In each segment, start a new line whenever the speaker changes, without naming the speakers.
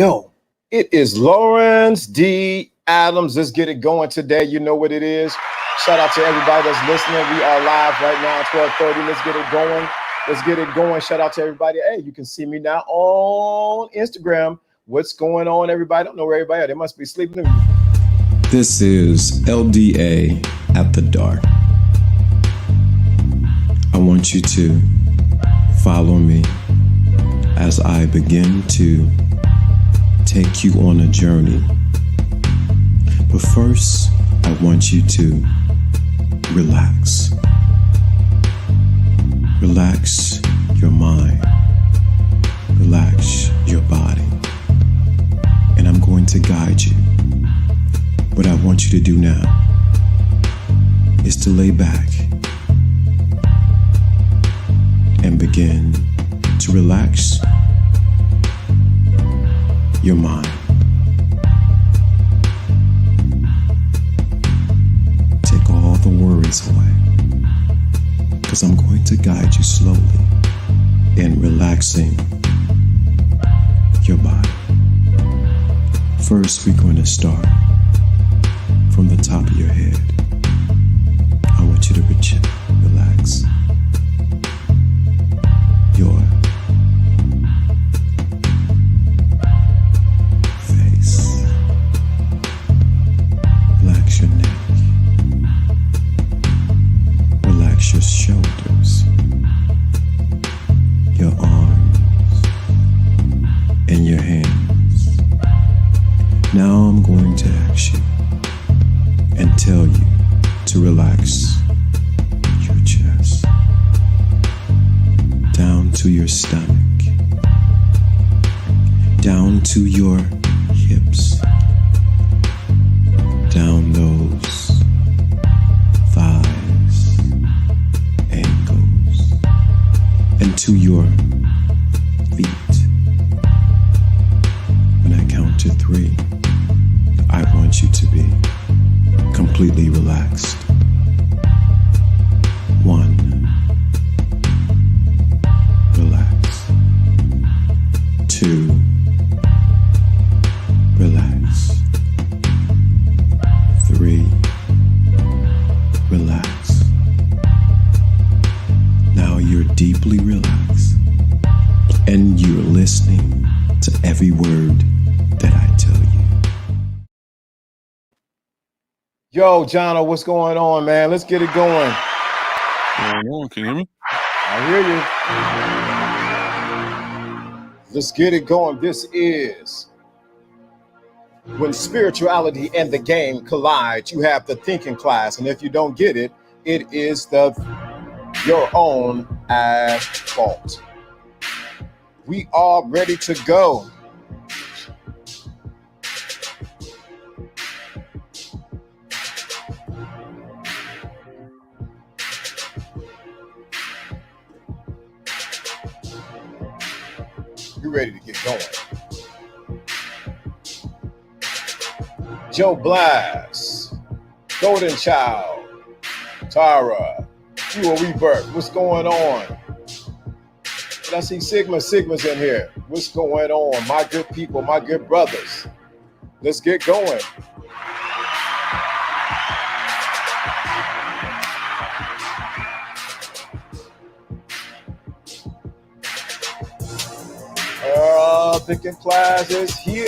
Yo, it is Lawrence D. Adams. Let's get it going today. You know what it is. Shout out to everybody that's listening. We are live right now at 12:30. Let's get it going. Let's get it going. Shout out to everybody. Hey, you can see me now on Instagram. What's going on, everybody? I don't know where everybody is. They must be sleeping.
This is LDA at the dark. I want you to follow me as I begin to take you on a journey. But first, I want you to relax. Relax your mind. Relax your body. And I'm going to guide you. What I want you to do now is to lay back and begin to relax your mind. Take all the worries away, because I'm going to guide you slowly in relaxing your body. First, we're going to start from the top of your head. I want you to relax your face. Relax your neck. Relax your shoulders, your arms, and your hands. Now I'm going to ask you and tell you to relax your chest down to your stomach, down to your hips, down those thighs, ankles, and to your feet. When I count to 3, I want you to be completely relaxed. 1, relax. 2, relax. 3, relax. Now you're deeply relaxed and you're listening to every word that I tell you.
Yo, Jono, what's going on, man? Let's get it going.
Can you hear me?
I hear you. Let's get it going. This is when spirituality and the game collide. You have the thinking class, and if you don't get it, it is your own at fault. We are ready to go. You ready to get going? Joe Blast, Golden Child, Tara, you a rebirth. What's going on? Did I see Sigma's in here? What's going on? My good people, my good brothers. Let's get going. Thinking class is here.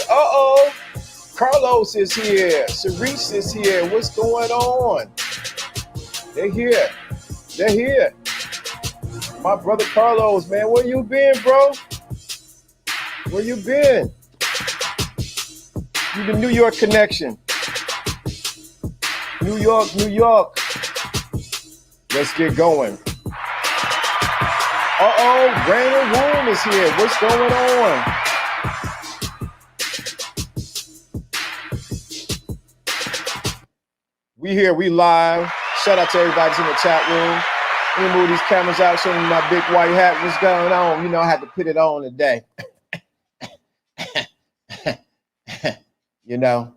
Carlos is here. Cerise is here. What's going on? They're here. My brother Carlos, man, where you been, bro? Where you been? You the New York connection. New York. Let's get going. Rainer Woon is here. What's going on? We here, we live. Shout out to everybody that's in the chat room. Let me move these cameras out, show me my big white hat. What's going on? You know, I had to put it on today. You know,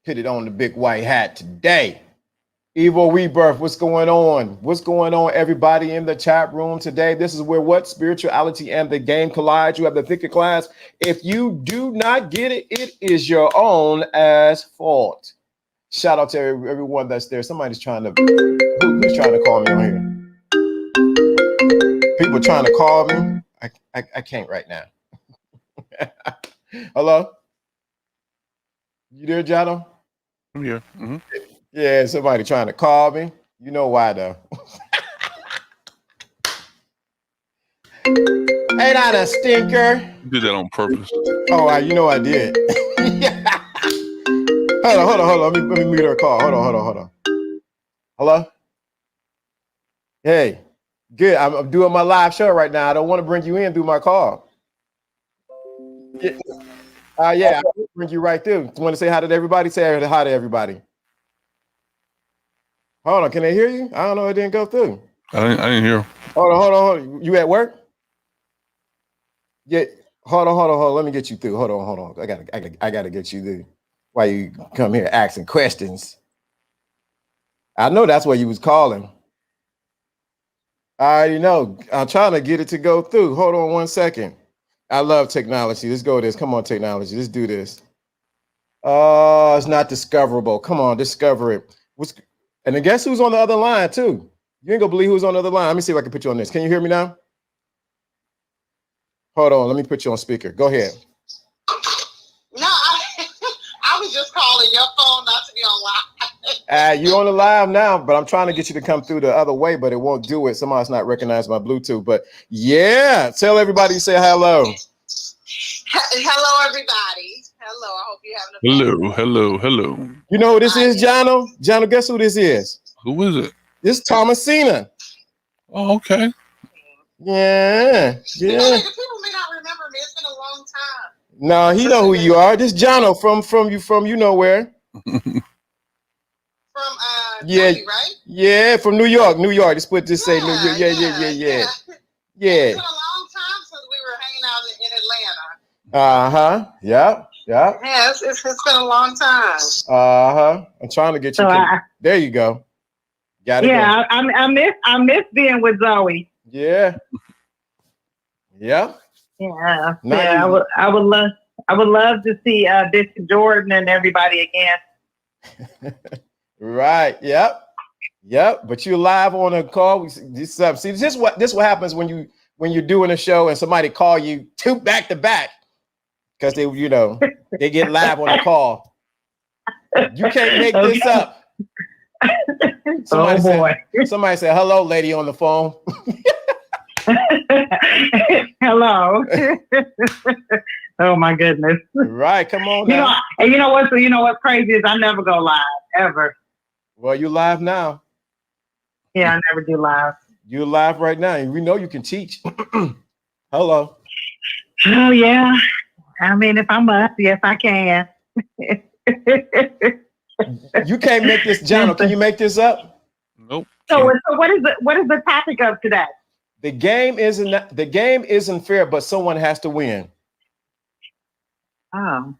put it on the big white hat today. Evo Rebirth, what's going on? What's going on, everybody in the chat room today? This is where what? Spirituality and the game collide. You have the thicker class. If you do not get it, it is your own as fault. Shout out to everyone that's there. Somebody's trying to, who's trying to call me on here? People trying to call me. I can't right now. Hello? You there, Jono?
I'm here. Mm-hmm.
Yeah, somebody trying to call me. You know why, though. Ain't I a stinker?
You did that on purpose.
Oh, you know I did. Hold on. Let me mute her call. Hold on. Hello? Hey, good. I'm doing my live show right now. I don't want to bring you in through my call. Yeah, I will bring you right through. You want to say hi to everybody? Say hi to everybody. Hold on. Can they hear you? I don't know. It didn't go through.
I didn't hear.
Hold on. You at work? Yeah. Hold on. Let me get you through. Hold on. I gotta get you through. Why you come here asking questions? I know that's what you was calling. I already know. I'm trying to get it to go through. Hold on 1 second. I love technology. Let's go with this. Come on, technology. Let's do this. Oh, it's not discoverable. Come on, discover it. And then guess who's on the other line too? You ain't gonna believe who's on the other line. Let me see if I can put you on this. Can you hear me now? Hold on. Let me put you on speaker. Go ahead.
No, I was just calling your phone not to be on live.
You're on the live now, but I'm trying to get you to come through the other way, but it won't do it. Somebody's not recognizing my Bluetooth. But yeah, tell everybody you say hello.
Hello, everybody. Hello. I hope you're having a
Hello.
You know who this is, Jono? Jono, guess who this is?
Who is it?
This is Thomasina.
Oh, okay.
Yeah.
people may not remember me. It's been a long time.
No, he know who you are. This Jono from you know where.
From
yeah,
Tony, right?
Yeah, from New York. Just put this say New York. Yeah.
It's been a long time since we were hanging out in Atlanta.
Yep.
Yeah, it's been a long time.
I'm trying to get you. There you go. Got it.
Yeah, I miss being with Zoe.
Yeah.
Yeah. I would love to see Bishop Jordan and everybody again.
Right. Yep. But you're live on a call. See, this is what happens when you're doing a show and somebody call you two back to back because they get live on a call. You can't make this up. Somebody said hello, lady on the phone.
Hello. Oh my goodness.
Right, come on now.
You know what's crazy is I never go live ever.
Well, you live now.
Yeah, I never do live.
You're live right now, and we know you can teach. Hello.
Oh yeah. I mean, if I must, yes, I can.
You can't make this, Jono. Can you make this up?
Nope.
So what is the topic of today?
The game isn't fair, but someone has to win.
Oh.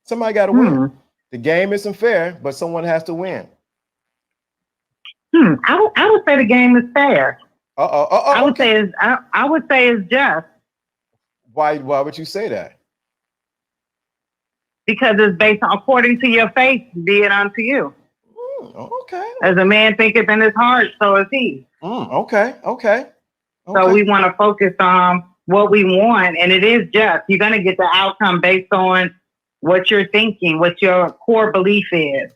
Somebody got to win. The game isn't fair, but someone has to win.
I would say the game is fair.
I
would say it's just.
Why would you say that?
Because it's based on according to your faith, be it unto you.
Okay.
As a man thinketh in his heart, so is he.
Okay.
So we want to focus on what we want, and it is just. You're going to get the outcome based on what you're thinking, what your core belief is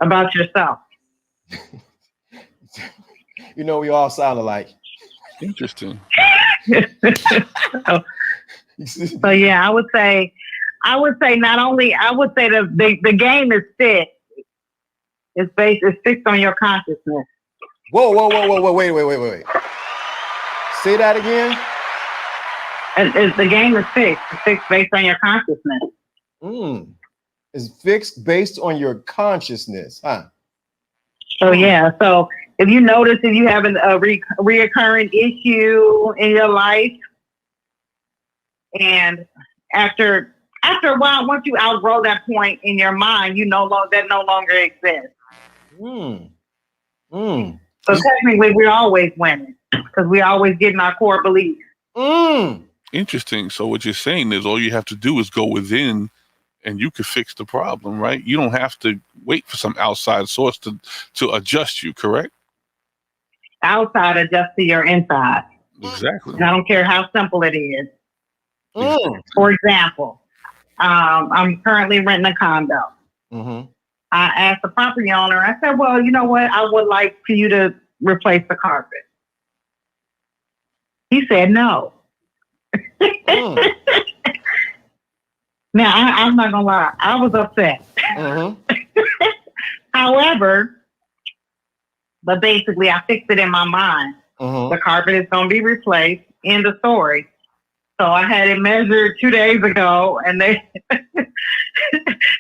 about yourself.
We all sound alike.
Interesting.
So yeah, I would say not only I would say the game is fixed. It's fixed on your consciousness.
Whoa, wait. Say that again.
The game is fixed. It's fixed based on your consciousness.
It's fixed based on your consciousness, huh?
So yeah. So if you notice if you have a reoccurring issue in your life, and after a while, once you outgrow that point in your mind, that no longer exists. So technically, we're always winning because we're always getting our core beliefs.
Interesting. So what you're saying is all you have to do is go within and you can fix the problem, right? You don't have to wait for some outside source to adjust you, correct?
Outside adjust to your inside.
Exactly.
And I don't care how simple it is. For example, I'm currently renting a condo. I asked the property owner, I said, well, you know what? I would like for you to replace the carpet. He said no. Now, I'm not going to lie. I was upset. However, but basically, I fixed it in my mind. The carpet is going to be replaced. End of story. So I had it measured 2 days ago, and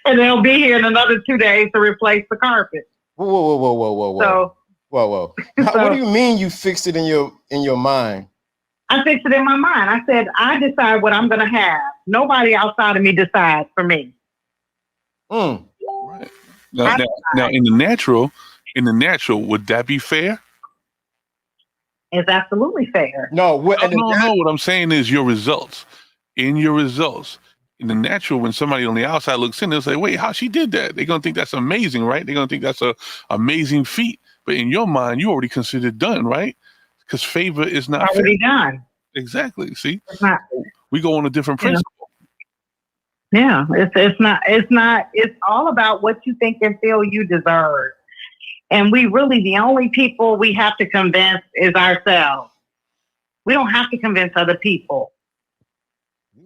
they'll be here in another 2 days to replace the carpet.
Whoa.
So,
what do you mean you fixed it in your mind?
I fixed it in my mind. I said, I decide what I'm going to have. Nobody outside of me decides for me.
Right. Now, in the natural, would that be fair?
It's absolutely fair.
No. What I'm saying is your results. In your results, in the natural, when somebody on the outside looks in, they'll say, "Wait, how she did that?" They're gonna think that's amazing, right? They're gonna think that's a amazing feat. But in your mind, you already consider it done, right? Because favor is not
already done.
Exactly. See,
it's not,
we go on a different principle.
Yeah, it's not. It's all about what you think and feel you deserve. And we really, the only people we have to convince is ourselves. We don't have to convince other people.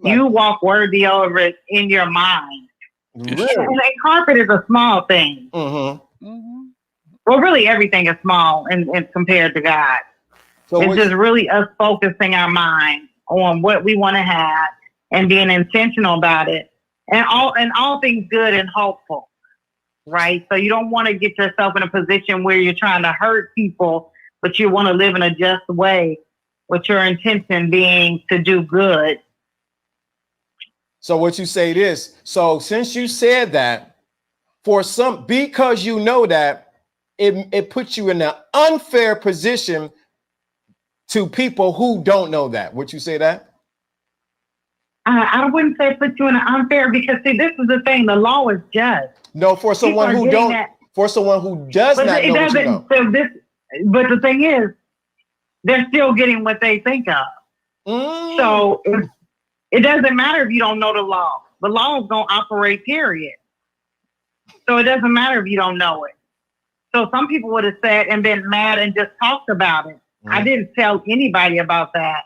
You walk worthy over it in your mind.
Really?
And a carpet is a small thing. Well, really, everything is small and compared to God. So it's just really us focusing our mind on what we want to have and being intentional about it, and all things good and hopeful. Right? So you don't want to get yourself in a position where you're trying to hurt people, but you want to live in a just way with your intention being to do good.
So what you say this, so since you said that, because you know that, it puts you in an unfair position to people who don't know that. Would you say that?
I wouldn't say put you in an unfair, because see, this is the thing, the law is just.
No, for someone who does not know.
But the thing is, they're still getting what they think of. So it doesn't matter if you don't know the law. The law is going to operate, period. So it doesn't matter if you don't know it. So some people would have said and been mad and just talked about it. I didn't tell anybody about that.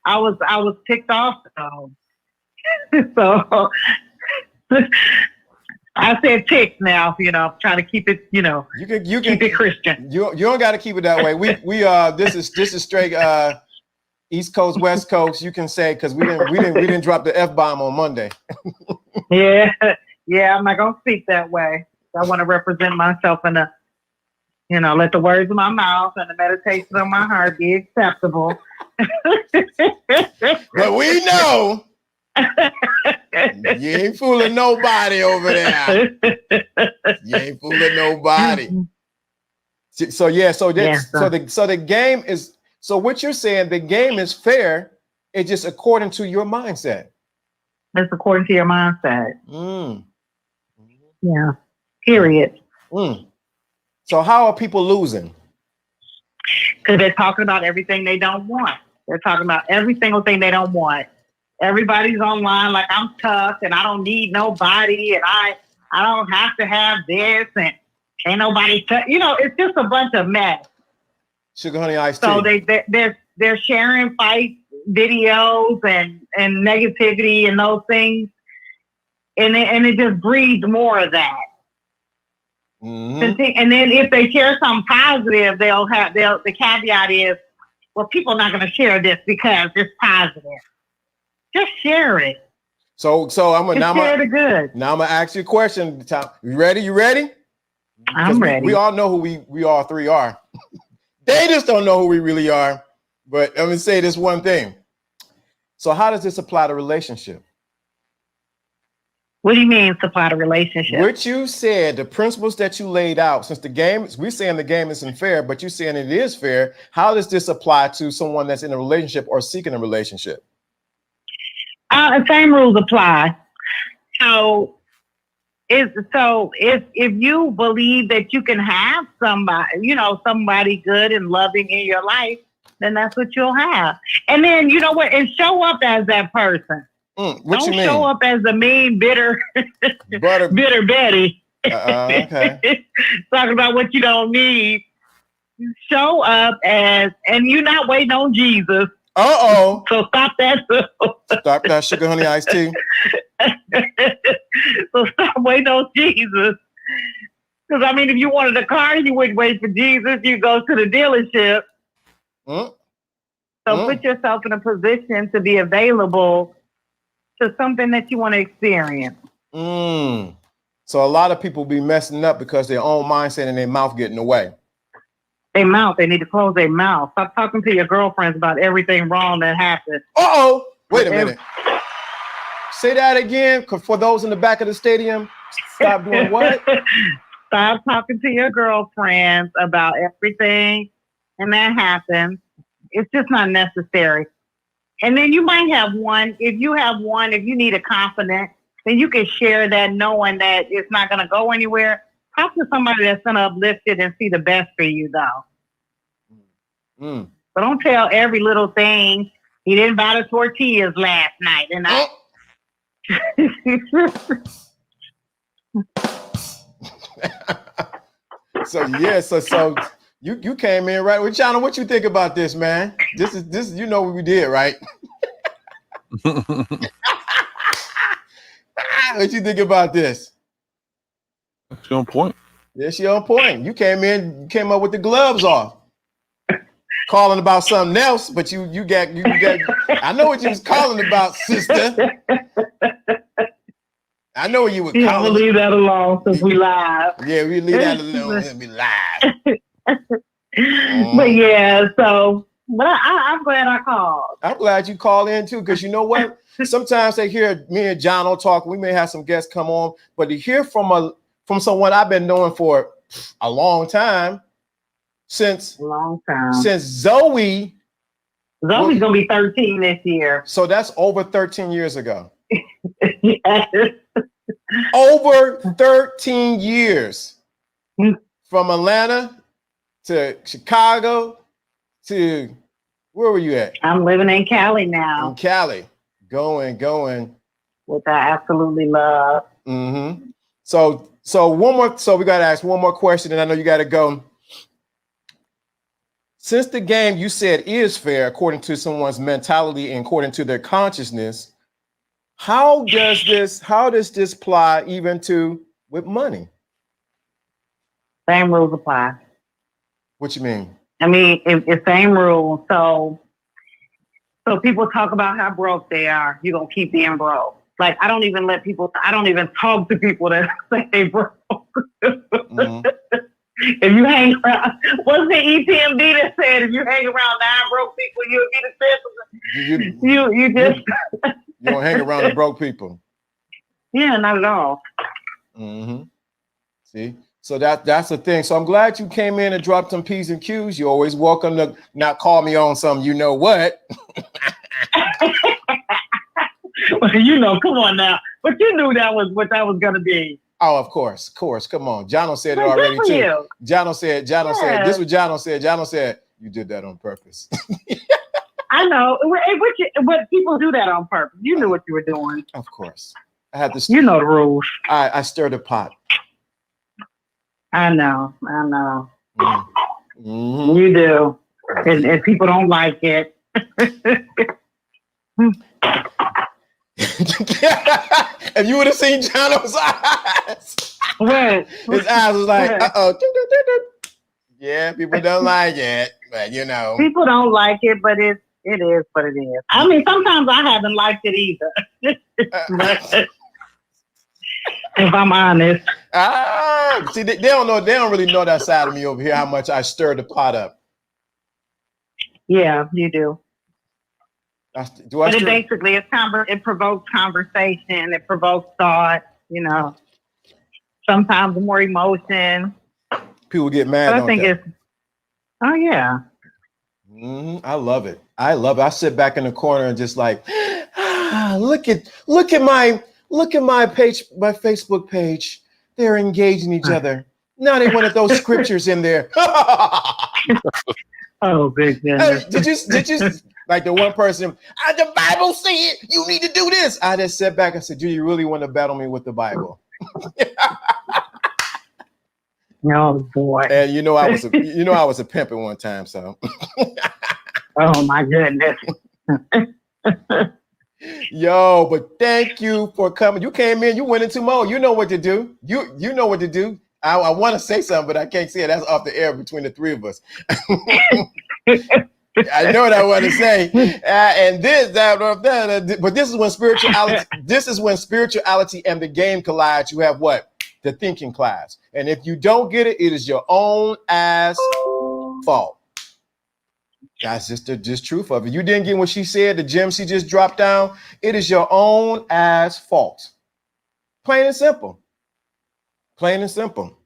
I was ticked off though. So I said ticked now, trying to keep it, you can keep it Christian.
You don't got to keep it that way. We this is straight East Coast, West Coast. You can say, because we didn't drop the F-bomb on Monday.
Yeah, I'm not gonna speak that way. I want to represent myself in let the words of my mouth and the meditation of my heart be acceptable.
But we know you ain't fooling nobody over there. You ain't fooling nobody. So the game is. So what you're saying, the game is fair. It's just according to your mindset.
It's according to your mindset. Yeah. Period.
So how are people losing?
Because they're talking about everything they don't want. They're talking about every single thing they don't want. Everybody's online like, I'm tough and I don't need nobody and I don't have to have this and ain't nobody it's just a bunch of mess.
Sugar honey iced tea.
So they're sharing fight videos and negativity and those things, and it just breeds more of that. And then if they share something positive, the caveat is, well, people are not going to share this because it's positive. Just share it.
So
share the good.
Now I'm gonna ask you a question. Tom, you ready?
I'm ready.
We all know who we all three are. They just don't know who we really are. But let me say this one thing. So how does this apply to relationship?
What do you mean supply the relationship?
What you said, the principles that you laid out, since the game, we're saying the game isn't fair, but you're saying it is fair. How does this apply to someone that's in a relationship or seeking a relationship?
Same rules apply. So if you believe that you can have somebody good and loving in your life, then that's what you'll have. And then you know what? And show up as that person. Don't show up as the mean, bitter Betty.
Okay.
Talking about what you don't need. Show up as, and you're not waiting on Jesus.
So
stop that.
Stop that sugar honey iced tea.
So stop waiting on Jesus. Because I mean, if you wanted a car, you wouldn't wait for Jesus. You go to the dealership. So put yourself in a position to be available to something that you want to experience.
So a lot of people be messing up because their own mindset and their mouth getting away.
They need to close their mouth. Stop talking to your girlfriends about everything wrong that happened.
Wait a minute. Say that again, for those in the back of the stadium. Stop doing what?
Stop talking to your girlfriends about everything and that happened. It's just not necessary. And then you might have one. If you need a confidant, then you can share that knowing that it's not going to go anywhere. Talk to somebody that's going to uplift it and see the best for you, though. But don't tell every little thing. He didn't buy the tortillas last night. And
So you came in right with China. What you think about this, man? This is you know what we did, right? What you think about this?
She on point.
Yeah, she on point. You came up with the gloves off. Calling about something else, but you got I know what you was calling about, sister. I know what you were calling.
We'll leave that alone since we live.
Yeah, we leave that alone and be live.
But yeah, but I'm glad I called.
I'm glad you called in too, because you know what? Sometimes they hear me and Jono talk. We may have some guests come on, but to hear from someone I've been knowing for a long time, since Zoe's
gonna be 13 this year.
So that's over 13 years ago.
Yes.
Over 13 years. From Atlanta to Chicago to where were you at?
I'm living in Cali now.
In Cali. Going.
Which I absolutely love.
So we gotta ask one more question, and I know you gotta go. Since the game you said is fair according to someone's mentality and according to their consciousness, how does this apply even to with money?
Same rules apply.
What you mean?
I mean, it's same rules. So people talk about how broke they are. You're gonna keep being broke. Like I don't even talk to people that say they broke. If you hang around, what's the EPMD that said if you hang around 9 broke people, you'll be the fifth?
You don't hang around the broke people.
Yeah, not at all.
See, so that's the thing. So I'm glad you came in and dropped some P's and Q's. You're always welcome to not call me on some, you know what?
Well, come on now. But you knew that was what that was gonna be.
Oh, of course. Come on. Jono said it already too. Jono said, this is what Jono said. Jono said, you did that on purpose.
I know. But people do that on purpose. You knew what you were doing.
Of course. I had to.
You know the rules.
I stirred the pot.
I know. You do. And people don't like it.
If you would have seen Jono's eyes,
what?
His eyes was like, yeah, people don't like it, but
people don't like it, but it is what it is. I mean, sometimes I haven't liked it either. If I'm honest.
See, they don't know. They don't really know that side of me over here. How much I stir the pot up.
Yeah, you do.
It
provokes conversation. It provokes thought. you know, sometimes more emotion.
People get mad.
But I think it's, oh yeah.
I love it. I love it. I sit back in the corner and just like, look at my page, my Facebook page. They're engaging each other. Now they wanted those scriptures in there.
Oh, big goodness.
Did you like the one person? The Bible said you need to do this. I just sat back and said, "Do you really want to battle me with the Bible?"
Oh boy!
And I was a pimp at one time. So.
Oh my goodness.
Yo, but thank you for coming. You came in, you went into mode. You know what to do. You know what to do. I want to say something, but I can't say it. That's off the air between the three of us. I know what I want to say. And this, but this is when spirituality. This is when spirituality and the game collide. You have what? The thinking class. And if you don't get it, it is your own ass fault. That's just the truth of it. You didn't get what she said, the gem she just dropped down. It is your own ass fault. Plain and simple. Plain and simple.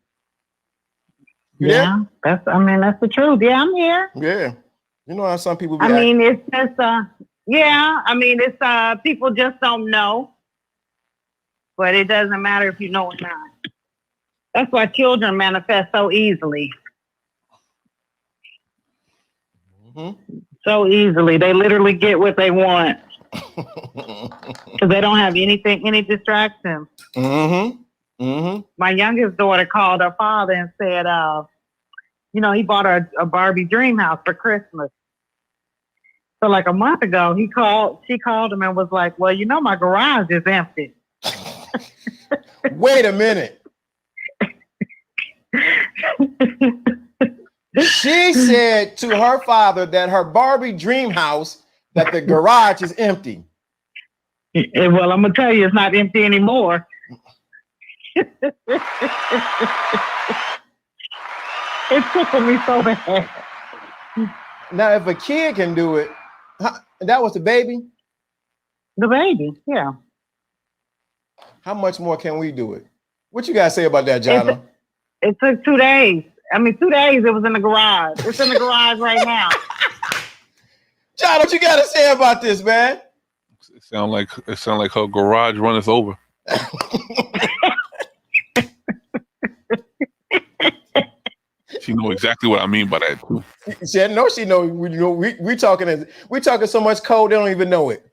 You
yeah,
there?
That's the truth. Yeah, I'm here.
Yeah. You know how some people be
it's just it's people just don't know. But it doesn't matter if you know or not. That's why children manifest so easily. So easily. They literally get what they want. Because they don't have any distractions. My youngest daughter called her father and said, he bought her a Barbie dream house for Christmas. So like a month ago, she called him and was like, well, my garage is empty.
Wait a minute. She said to her father that her Barbie dream house, that the garage is empty.
Well, I'm going to tell you, it's not empty anymore. It tickled me so bad.
Now, if a kid can do it, that was the baby?
The baby, yeah.
How much more can we do it? What you guys say about that, Jono?
It took 2 days. 2 days it was in the garage. It's in the garage right now.
John, what you got to say about this, man?
It sound like her garage runneth over. She know exactly what I mean by that too.
She know. We talking so much code they don't even know it.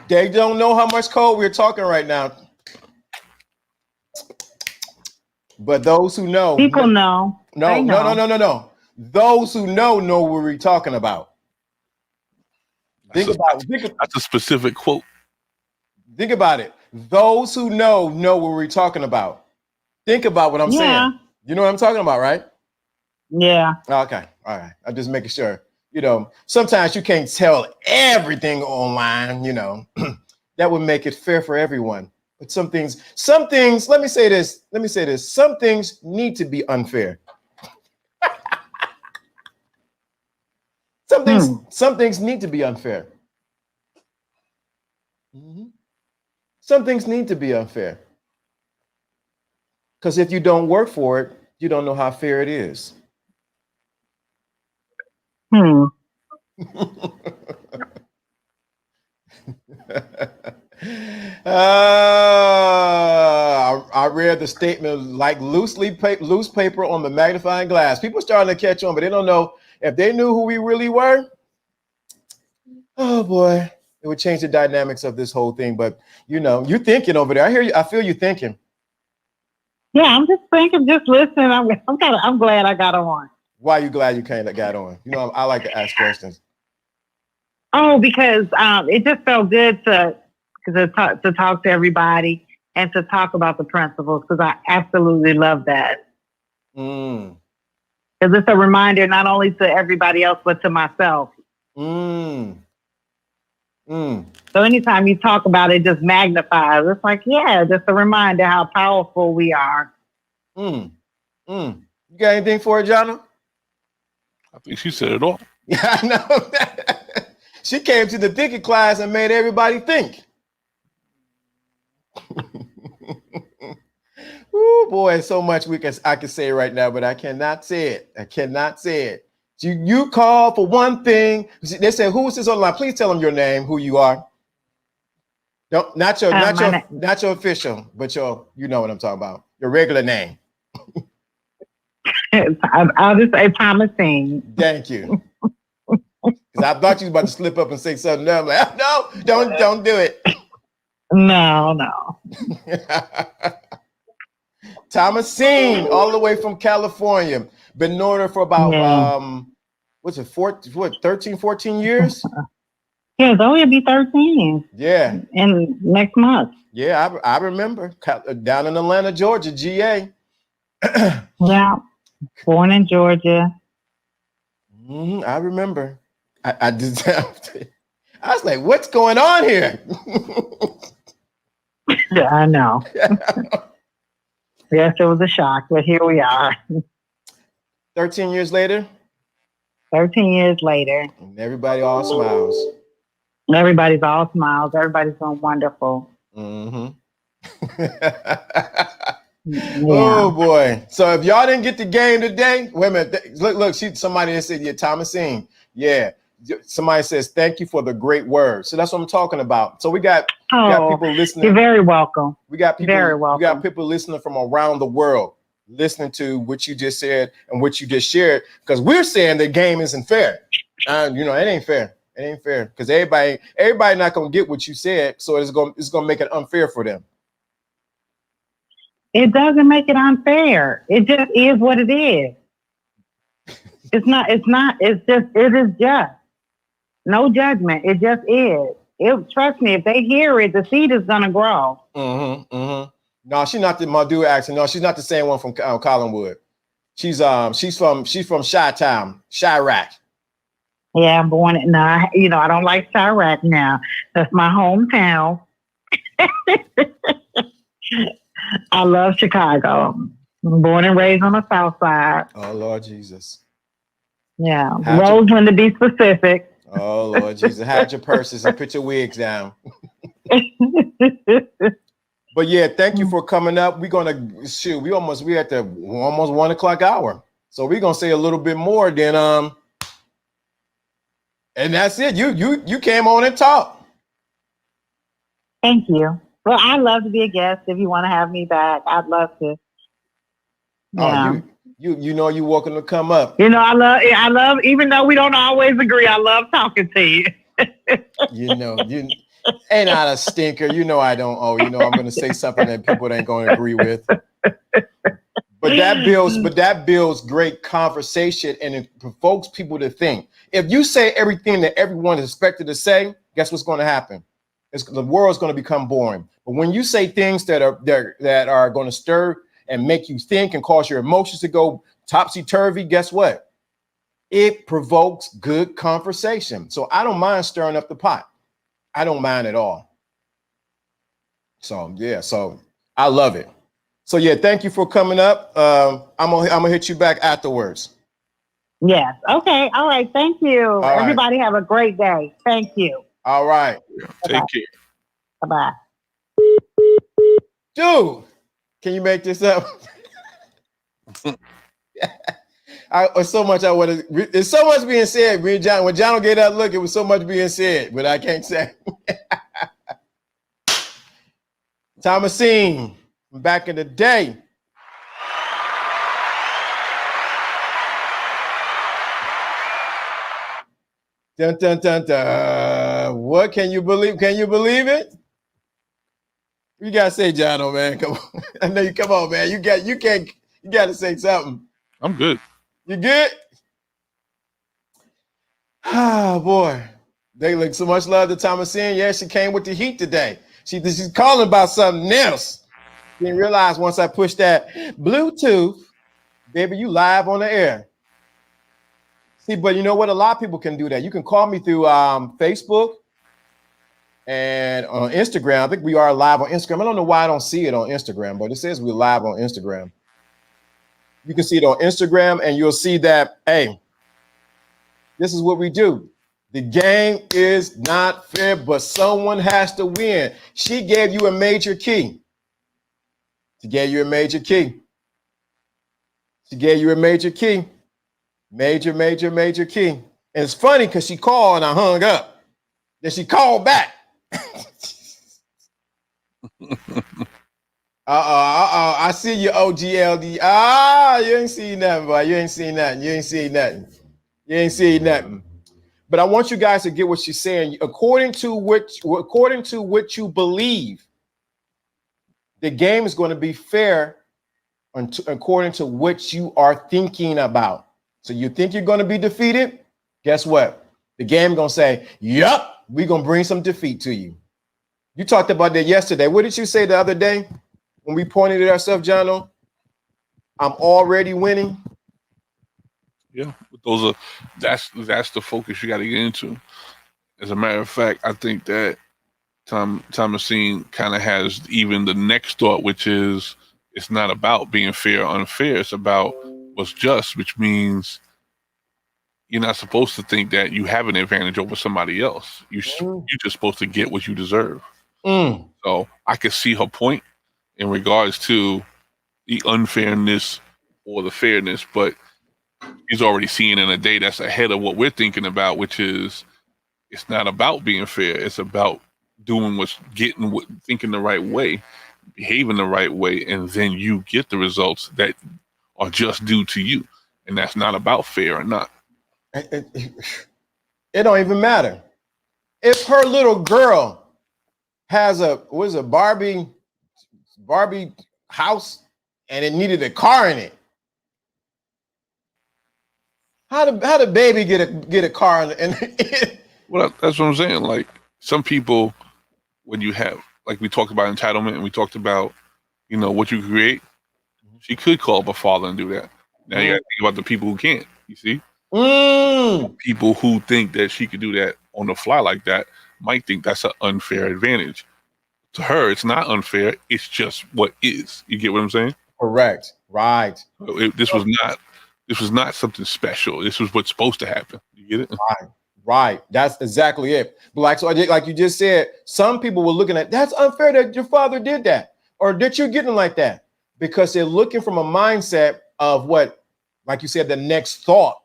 They don't know how much code we're talking right now. But those who know,
people know.
No. Those who know what we're talking about. That's
a specific quote.
Think about it. Those who know what we're talking about. Think about what I'm saying. You know what I'm talking about, right?
Yeah.
Okay. All right. I'm just making sure. Sometimes you can't tell everything online, that would make it fair for everyone. But some things, let me say this. Some things need to be unfair. Some things need to be unfair. Some things need to be unfair. Because if you don't work for it, you don't know how fair it is. I read the statement like loose paper on the magnifying glass. People starting to catch on, but they don't know if they knew who we really were. Oh boy, it would change the dynamics of this whole thing. But you're thinking over there. I hear you. I feel you thinking.
Yeah, I'm just thinking, just listening. I'm glad I got on.
Why are you glad you got on? I like to ask questions.
Oh, because it just felt good to talk to everybody and to talk about the principles, because I absolutely love that. Because it's a reminder not only to everybody else, but to myself. So anytime you talk about it, just magnifies. It's like, just a reminder how powerful we are. You
got anything for it, Jono?
I think she said it all.
Yeah, I know. She came to the thinking class and made everybody think. Oh boy, so much I can say right now, but I cannot say it. I cannot say it. You call for one thing. They say, who is this on the line? Please tell them your name, who you are. Don't not your official, but you know what I'm talking about. Your regular name.
I'll just say Thomasine.
Thank you. Because I thought you was about to slip up and say something. I'm like, no, don't do it.
No.
Thomasine, all the way from California. Been knowing her for about 13, 14 years?
Yeah, it's only be 13.
Yeah.
And next month.
Yeah, I remember. Down in Atlanta, Georgia, GA.
Yeah. Born in Georgia.
I remember. I was like, what's going on here?
Yeah, I know. Yes, it was a shock, but here we are.
13 years later?
13 years later.
And everybody all smiles.
Everybody's all smiles. Everybody's doing wonderful.
Mm-hmm. Oh boy. So if y'all didn't get the game today, wait a minute. Look, somebody said, yeah, Thomasine. Yeah. Somebody says, thank you for the great word. So that's what I'm talking about. So we got people listening.
You're very welcome.
We got people
very welcome.
We got people listening from around the world, listening to what you just said and what you just shared, because we're saying the game isn't fair. It ain't fair. It ain't fair because everybody not gonna get what you said, so it's gonna make it unfair for them.
It doesn't make it unfair. It just is what it is. It is just. No judgment. It just is. Trust me, if they hear it, the seed is gonna grow.
No, she's not the Madu accent. No, she's not the same one from Collinwood. She's from Chi-Town, Chirac.
Yeah, I'm born in. I don't like Chirac now. That's my hometown. I love Chicago. I'm born and raised on the South Side.
Oh Lord Jesus.
Yeah, Roseland to be specific.
Oh Lord Jesus, hide your purses and put your wigs down. But yeah, thank you for coming up. We're gonna we at the almost 1 o'clock hour, so we're gonna say a little bit more than and that's it. You came on and talked.
Thank you. Well, I'd love to be a guest if you want to have me back. I'd love to. Yeah.
Oh, you're welcome to come up.
I love, even though we don't always agree, I love talking to you.
You ain't not a stinker. I don't. I'm going to say something that people ain't going to agree with. But that builds great conversation and it provokes people to think. If you say everything that everyone is expected to say, guess what's going to happen? The world's going to become boring. But when you say things that are going to stir and make you think and cause your emotions to go topsy-turvy, guess what? It provokes good conversation. So I don't mind stirring up the pot. I don't mind at all. So yeah, so I love it. So yeah, thank you for coming up. I'm gonna hit you back afterwards.
Yes. Okay. All right. Thank you. Everybody have a great day. Thank you.
All right.
Take care.
Bye-bye.
Dude, can you make this up? There's so much being said. When John will get that look, it was so much being said, but I can't say. Thomasine, back in the day. Dun, dun, dun, dun. What can you believe? Can you believe it? You gotta say, Jono, man. Come on. I know you. Come on, man. You gotta say something.
I'm good.
You good? Ah, boy. They look so much love to Thomasine. Yeah, she came with the heat today. She's calling about something else. Didn't realize once I pushed that Bluetooth, baby, you live on the air. See, but you know what? A lot of people can do that. You can call me through Facebook and on Instagram. I think we are live on Instagram. I don't know why I don't see it on Instagram, but it says we're live on Instagram. You can see it on Instagram and you'll see that, hey, this is what we do. The game is not fair, but someone has to win. She gave you a major key. She gave you a major key. She gave you a major key. Major key. And it's funny because she called and I hung up. Then she called back. I see you, OGLD. You ain't seen nothing, boy. You ain't seen nothing. You ain't seen nothing. You ain't seen nothing. But I want you guys to get what she's saying. According to what you believe, the game is going to be fair according to what you are thinking about. So you think you're going to be defeated? Guess what? The game is going to say, yup, we're going to bring some defeat to you. You talked about that yesterday. What did you say the other day when we pointed at ourselves, Jono? I'm already winning.
Yeah, that's the focus you got to get into. As a matter of fact, I think that Thomasine kind of has even the next thought, which is it's not about being fair or unfair. It's about what's just, which means you're not supposed to think that you have an advantage over somebody else. You're just supposed to get what you deserve. So I could see her point in regards to the unfairness or the fairness, but he's already seeing in a day that's ahead of what we're thinking about, which is it's not about being fair. It's about doing thinking the right way, behaving the right way, and then you get the results that are just due to you. And that's not about fair or not.
It don't even matter. If her little girl has a Barbie house and it needed a car in it, how the baby get a car in
Well, that's what I'm saying. Like some people, when you have, like we talked about entitlement and we talked about, what you create, she could call up a father and do that. Now you got to think about the people who can't, you see? People who think that she could do that on the fly like that might think that's an unfair advantage. To her, it's not unfair. It's just what is. You get what I'm saying?
Correct. Right.
This was not something special. This was what's supposed to happen. You get it?
Right. That's exactly it. But like you just said, some people were looking at that's unfair that your father did that or that you're getting like that because they're looking from a mindset of what, like you said, the next thought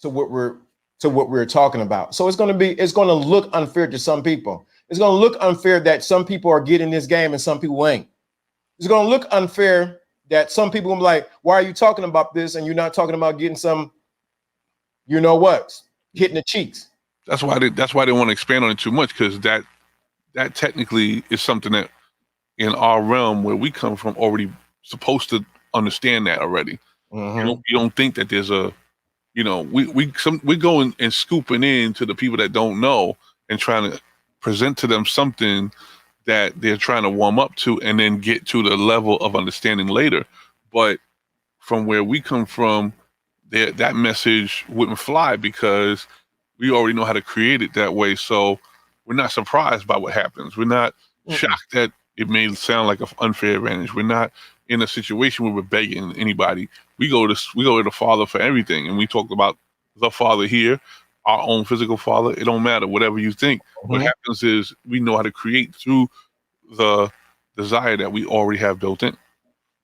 to what we're talking about. So it's going to look unfair to some people. It's going to look unfair that some people are getting this game and some people ain't. It's going to look unfair that some people will be like, why are you talking about this? And you're not talking about getting some, hitting the cheeks.
That's why they want to expand on it too much, because that technically is something that in our realm where we come from already supposed to understand that already. You don't think that there's a, we're going and scooping in to the people that don't know and trying to present to them something that they're trying to warm up to and then get to the level of understanding later. But from where we come from, that message wouldn't fly because we already know how to create it that way. So we're not surprised by what happens. We're not shocked that it may sound like an unfair advantage. We're not in a situation where we're begging anybody. We go to the Father for everything. And we talk about the Father here, our own physical father. It don't matter, whatever you think. What happens is we know how to create through the desire that we already have built in.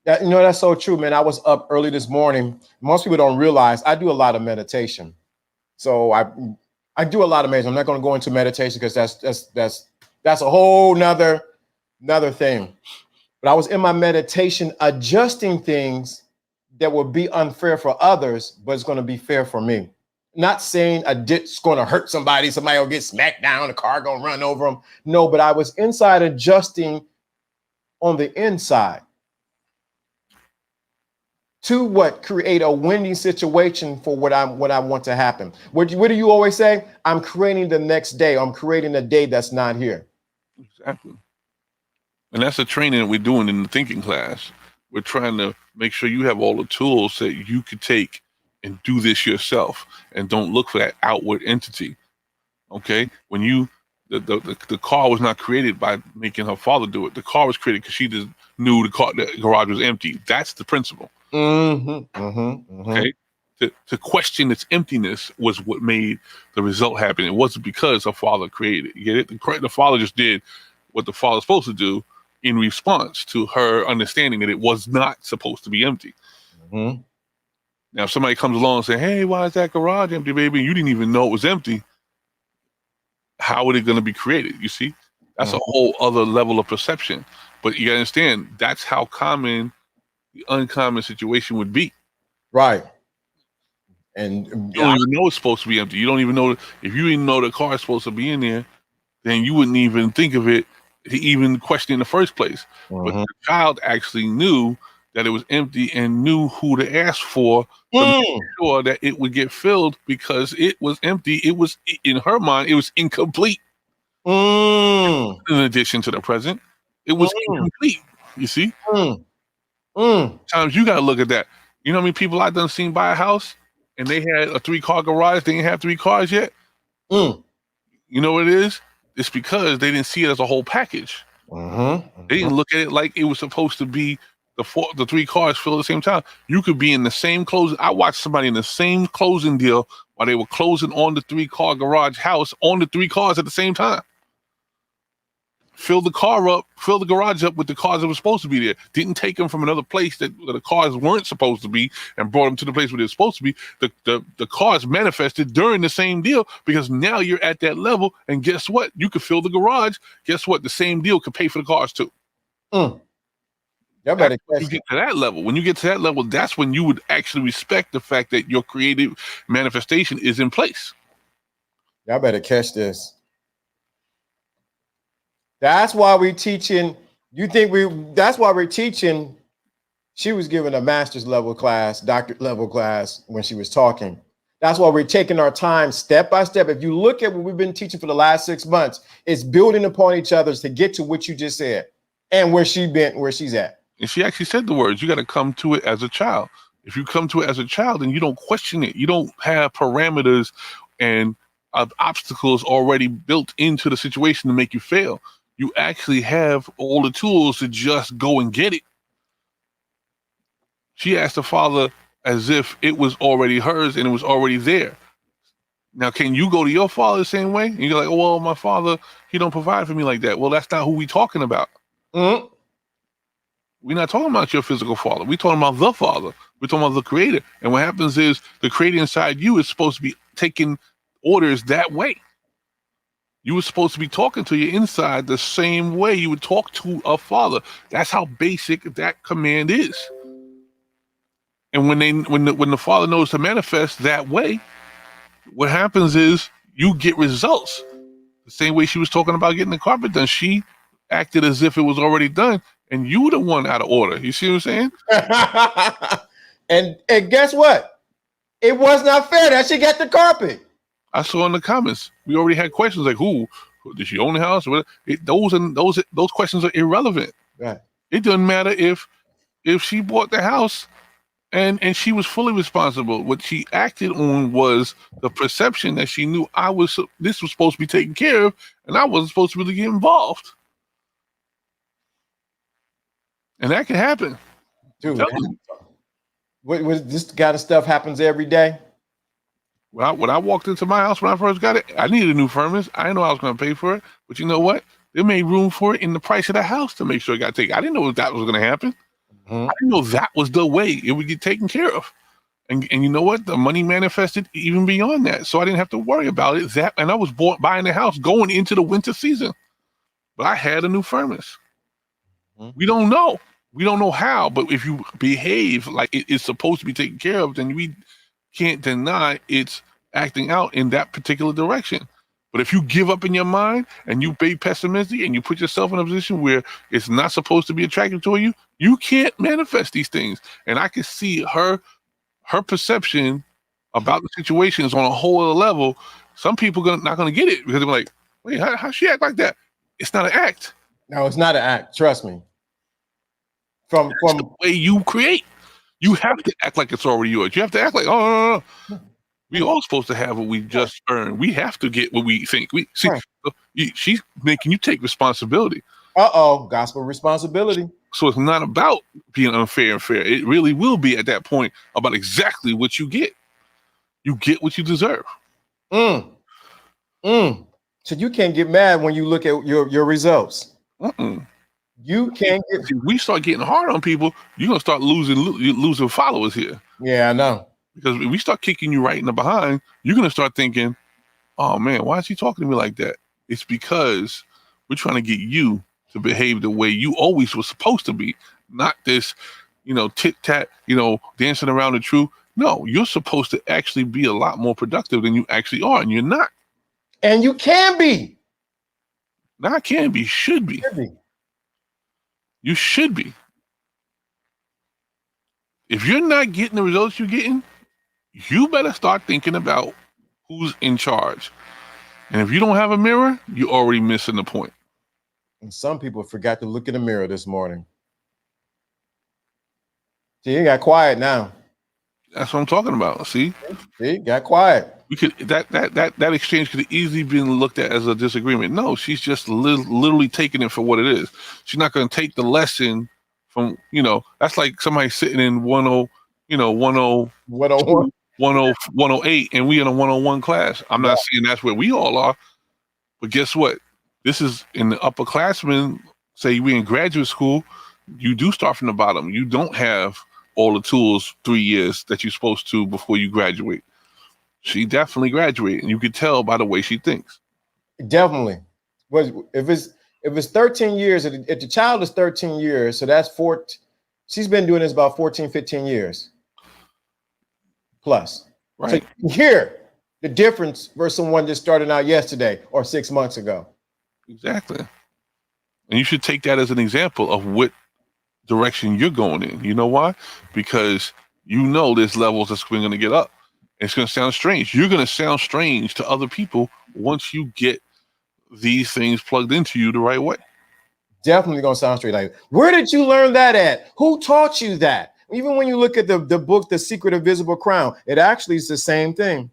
That's so true, man. I was up early this morning. Most people don't realize I do a lot of meditation. So I do a lot of meditation. I'm not going to go into meditation because that's a whole nother thing. But I was in my meditation adjusting things that would be unfair for others, but it's going to be fair for me. Not saying it's going to hurt somebody will get smacked down, the car going to run over them. No, but I was inside adjusting on the inside to create a winning situation for what I want to happen. What do you always say? I'm creating the next day. I'm creating a day that's not here.
Exactly. And that's the training that we're doing in the thinking class. We're trying to make sure you have all the tools that you could take and do this yourself and don't look for that outward entity. Okay? When the car was not created by making her father do it. The car was created because she just knew the garage was empty. That's the principle. Okay? to question its emptiness was what made the result happen. It wasn't because her father created it. You get it? The father just did what the father's supposed to do in response to her understanding that it was not supposed to be empty.
Mm-hmm.
Now, if somebody comes along and say, "Hey, why is that garage empty, baby?" and you didn't even know it was empty, how are it going to be created? You see, that's a whole other level of perception. But you understand, that's how common the uncommon situation would be.
Right. And
you don't even know it's supposed to be empty. You don't even know if you didn't know the car is supposed to be in there, then you wouldn't even think of it to even question in the first place. But the child actually knew that it was empty and knew who to ask for to make sure that it would get filled because it was empty. It was, in her mind, it was incomplete. In addition to the present, it was incomplete. You see? Times you got to look at that. You know how many people I done seen buy a house and they had a 3-car garage, they didn't have 3 cars yet? You know what it is? It's because they didn't see it as a whole package. They didn't look at it like it was supposed to be the 3 cars filled at the same time. You could be in the same closing. I watched somebody in the same closing deal while they were closing on the 3-car garage house on the 3 cars at the same time. Fill the garage up with the cars that were supposed to be there. Didn't take them from another place that the cars weren't supposed to be and brought them to the place where they're supposed to be. The cars manifested during the same deal because now you're at that level. And guess what? You could fill the garage. Guess what? The same deal could pay for the cars too.
You better
you get to that level. When you get to that level, that's when you would actually respect the fact that your creative manifestation is in place.
Y'all better catch this. That's why we're teaching. That's why we're teaching. She was given a master's level class, doctorate level class when she was talking. That's why we're taking our time step by step. If you look at what we've been teaching for the last 6 months, it's building upon each other to get to what you just said and where she's at.
And she actually said the words, you got to come to it as a child. If you come to it as a child, then you don't question it. You don't have parameters and obstacles already built into the situation to make you fail. You actually have all the tools to just go and get it. She asked the father as if it was already hers and it was already there. Now, can you go to your father the same way? And you're like, oh, well, my father, he don't provide for me like that. Well, that's not who we talking about. We're not talking about your physical father. We're talking about the father. We're talking about the creator. And what happens is the creator inside you is supposed to be taking orders that way. You were supposed to be talking to your inside the same way you would talk to a father. That's how basic that command is. And when the father knows to manifest that way, what happens is you get results. The same way she was talking about getting the carpet done, she acted as if it was already done, and you were the one out of order. You see what I'm
saying? and guess what? It was not fair that she got the carpet.
I saw in the comments, we already had questions like, who did she own the house? Those questions are irrelevant.
Right.
It doesn't matter if she bought the house and she was fully responsible. What she acted on was the perception that she knew this was supposed to be taken care of, and I wasn't supposed to really get involved. And that can happen.
Dude, what this kind of stuff happens every day.
When I walked into my house when I first got it, I needed a new furnace. I didn't know I was going to pay for it. But you know what? They made room for it in the price of the house to make sure it got taken. I didn't know that was going to happen. I didn't know that was the way it would get taken care of. And you know what? The money manifested even beyond that. So I didn't have to worry about it. And I was buying the house going into the winter season. But I had a new furnace. We don't know. We don't know how. But if you behave like it is supposed to be taken care of, then we can't deny it's acting out in that particular direction. But if you give up in your mind and you be pessimistic and you put yourself in a position where it's not supposed to be attractive to you, you can't manifest these things. And I can see her perception about the situation is on a whole other level. Some people not going to get it because they're like, wait, how she act like that? It's not an act.
No, it's not an act. Trust me. From
the way you create. You have to act like it's already yours. You have to act like, oh, no. We all supposed to have what we just earned. We have to get what we think. We see. She's making you take responsibility.
Gospel responsibility.
So it's not about being unfair and fair. It really will be at that point about exactly what you get. You get what you deserve.
So you can't get mad when you look at your results. You can't get.
If we start getting hard on people, you're gonna start losing followers here.
Yeah, I know.
Because if we start kicking you right in the behind, you're gonna start thinking, "Oh man, why is he talking to me like that?" It's because we're trying to get you to behave the way you always were supposed to be, not this, tit tat, dancing around the truth. No, you're supposed to actually be a lot more productive than you actually are, and you're not.
And you can be.
Not can be, should be. You should be. If you're not getting the results you're getting, you better start thinking about who's in charge. And if you don't have a mirror, you're already missing the point.
And some people forgot to look in the mirror this morning. See, you got quiet now.
That's what I'm talking about. See,
got quiet.
We could that exchange could have easily been looked at as a disagreement. No, she's just literally taking it for what it is. She's not going to take the lesson from, that's like somebody sitting in 108 and we in a 101 class. I'm not saying that's where we all are, but guess what? This is in the upperclassmen. Say we in graduate school, you do start from the bottom. You don't have all the tools 3 years that you're supposed to before you graduate. She definitely graduated, and you could tell by the way she thinks.
Definitely. If it's 13 years, if the child is 13 years, so that's 14. She's been doing this about 14, 15 years plus.
Right.
So you hear the difference versus someone just starting out yesterday or 6 months ago.
Exactly. And you should take that as an example of what direction you're going in. You know why? Because there's levels that's going to get up. It's going to sound strange. You're going to sound strange to other people once you get these things plugged into you the right way.
Definitely going to sound strange. Like, where did you learn that at? Who taught you that? Even when you look at the book, The Secret of Visible Crown, it actually is the same thing.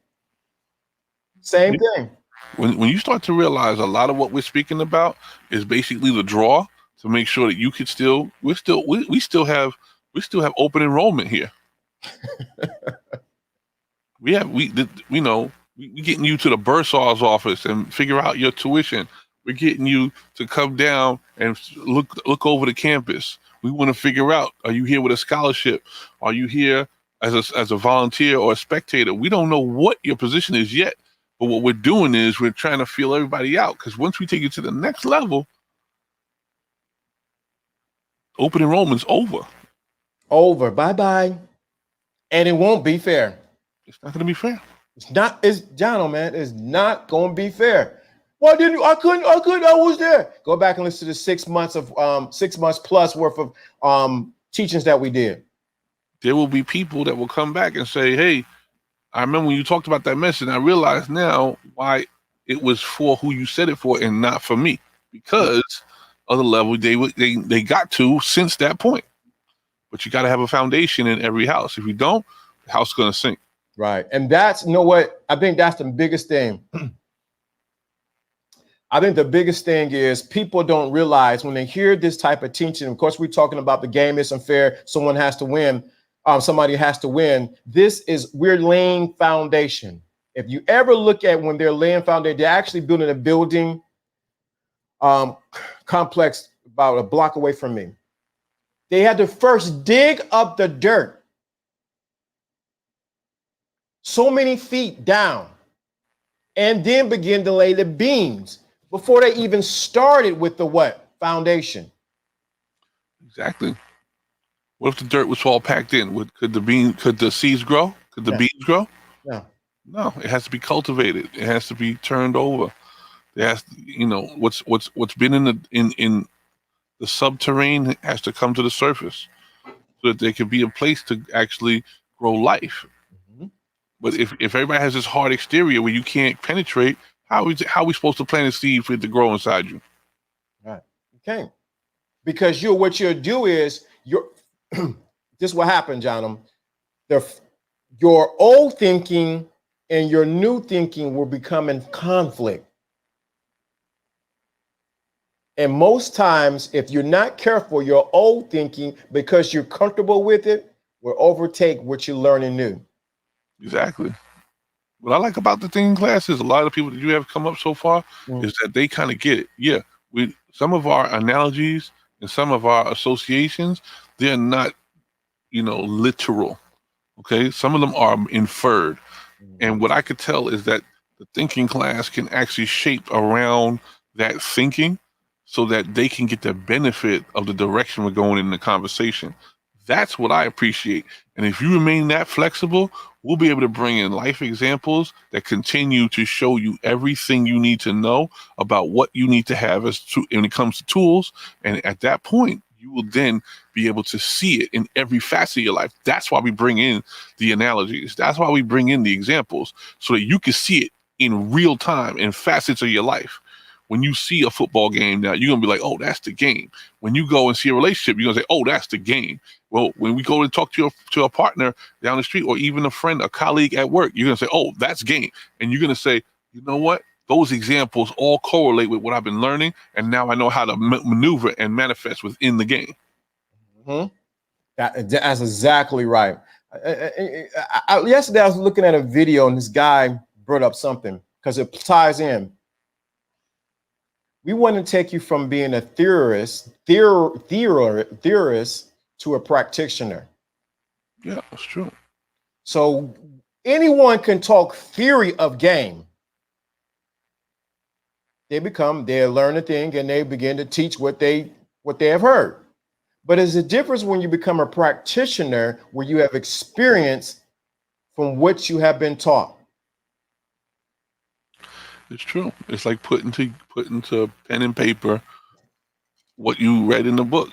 Same thing.
When you start to realize a lot of what we're speaking about is basically the draw to make sure that you could we still have open enrollment here. We getting you to the bursar's office and figure out your tuition. We're getting you to come down and look over the campus. We want to figure out, are you here with a scholarship? Are you here as a volunteer or a spectator? We don't know what your position is yet, but what we're doing is we're trying to feel everybody out, because once we take you to the next level, open enrollment's over.
Over. Bye-bye. And it won't be fair.
It's not going to be fair.
It's JONO, man. It's not going to be fair. Why didn't you? I couldn't. I was there. Go back and listen to the 6 months of 6 months plus worth of teachings that we did.
There will be people that will come back and say, "Hey, I remember when you talked about that message. I realize now why it was for who you said it for and not for me, because of the level they got to since that point." But you got to have a foundation in every house. If you don't, the house is going to sink.
Right. And that's, what? I think that's the biggest thing. I think the biggest thing is people don't realize when they hear this type of teaching. Of course, we're talking about the game isn't fair. Someone has to win. Somebody has to win. We're laying foundation. If you ever look at when they're laying foundation, they're actually building a building complex about a block away from me. They had to first dig up the dirt so many feet down and then begin to lay the beams before they even started with the foundation.
Exactly. What if the dirt was all packed in? Could the seeds grow? Could the beans grow? No, it has to be cultivated. It has to be turned over. It has to, what's been in the subterranean has to come to the surface so that there can be a place to actually grow life. Mm-hmm. But if everybody has this hard exterior where you can't penetrate, how are we supposed to plant a seed for it to grow inside you?
Right. You can't. Because what you'll do is this is what happened, John. Your old thinking and your new thinking will become in conflict. And most times, if you're not careful, your old thinking, because you're comfortable with it, will overtake what you're learning new.
Exactly. What I like about the thinking class is a lot of the people that you have come up so far is that they kind of get it. Yeah, some of our analogies and some of our associations, they're not, literal. Okay, some of them are inferred. And what I could tell is that the thinking class can actually shape around that thinking so that they can get the benefit of the direction we're going in the conversation. That's what I appreciate. And if you remain that flexible, we'll be able to bring in life examples that continue to show you everything you need to know about what you need to have when it comes to tools. And at that point, you will then be able to see it in every facet of your life. That's why we bring in the analogies. That's why we bring in the examples so that you can see it in real time in facets of your life. When you see a football game now, you're going to be like, oh, that's the game. When you go and see a relationship, you're going to say, oh, that's the game. Well, when we go and talk to a partner down the street or even a friend, a colleague at work, you're going to say, oh, that's game. And you're going to say, you know what? Those examples all correlate with what I've been learning, and now I know how to maneuver and manifest within the game.
That's exactly right. Yesterday, I was looking at a video, and this guy brought up something because it ties in. We want to take you from being a theorist to a practitioner.
Yeah, that's true.
So anyone can talk theory of game. They learn a thing and they begin to teach what they have heard. But there's a difference when you become a practitioner where you have experience from what you have been taught.
It's true. It's like putting to pen and paper what you read in the book.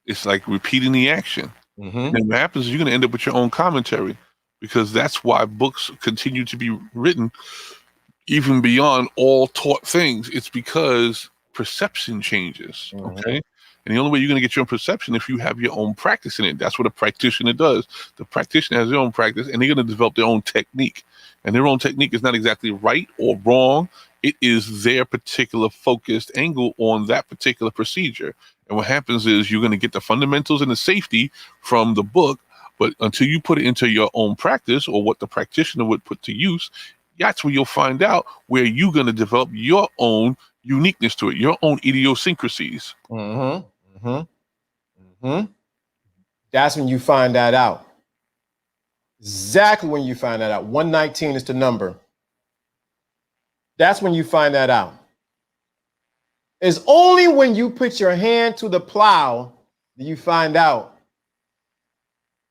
It's like repeating the action. And what happens is you're going to end up with your own commentary, because that's why books continue to be written even beyond all taught things. It's because perception changes. Okay. And the only way you're going to get your own perception if you have your own practice in it. That's what a practitioner does. The practitioner has their own practice, and they're going to develop their own technique. And their own technique is not exactly right or wrong. It is their particular focused angle on that particular procedure. And what happens is you're going to get the fundamentals and the safety from the book, but until you put it into your own practice or what the practitioner would put to use, that's where you'll find out where you're going to develop your own uniqueness to it, your own idiosyncrasies.
That's when you find that out. Exactly when you find that out. 119 is the number. That's when you find that out. It's only when you put your hand to the plow that you find out.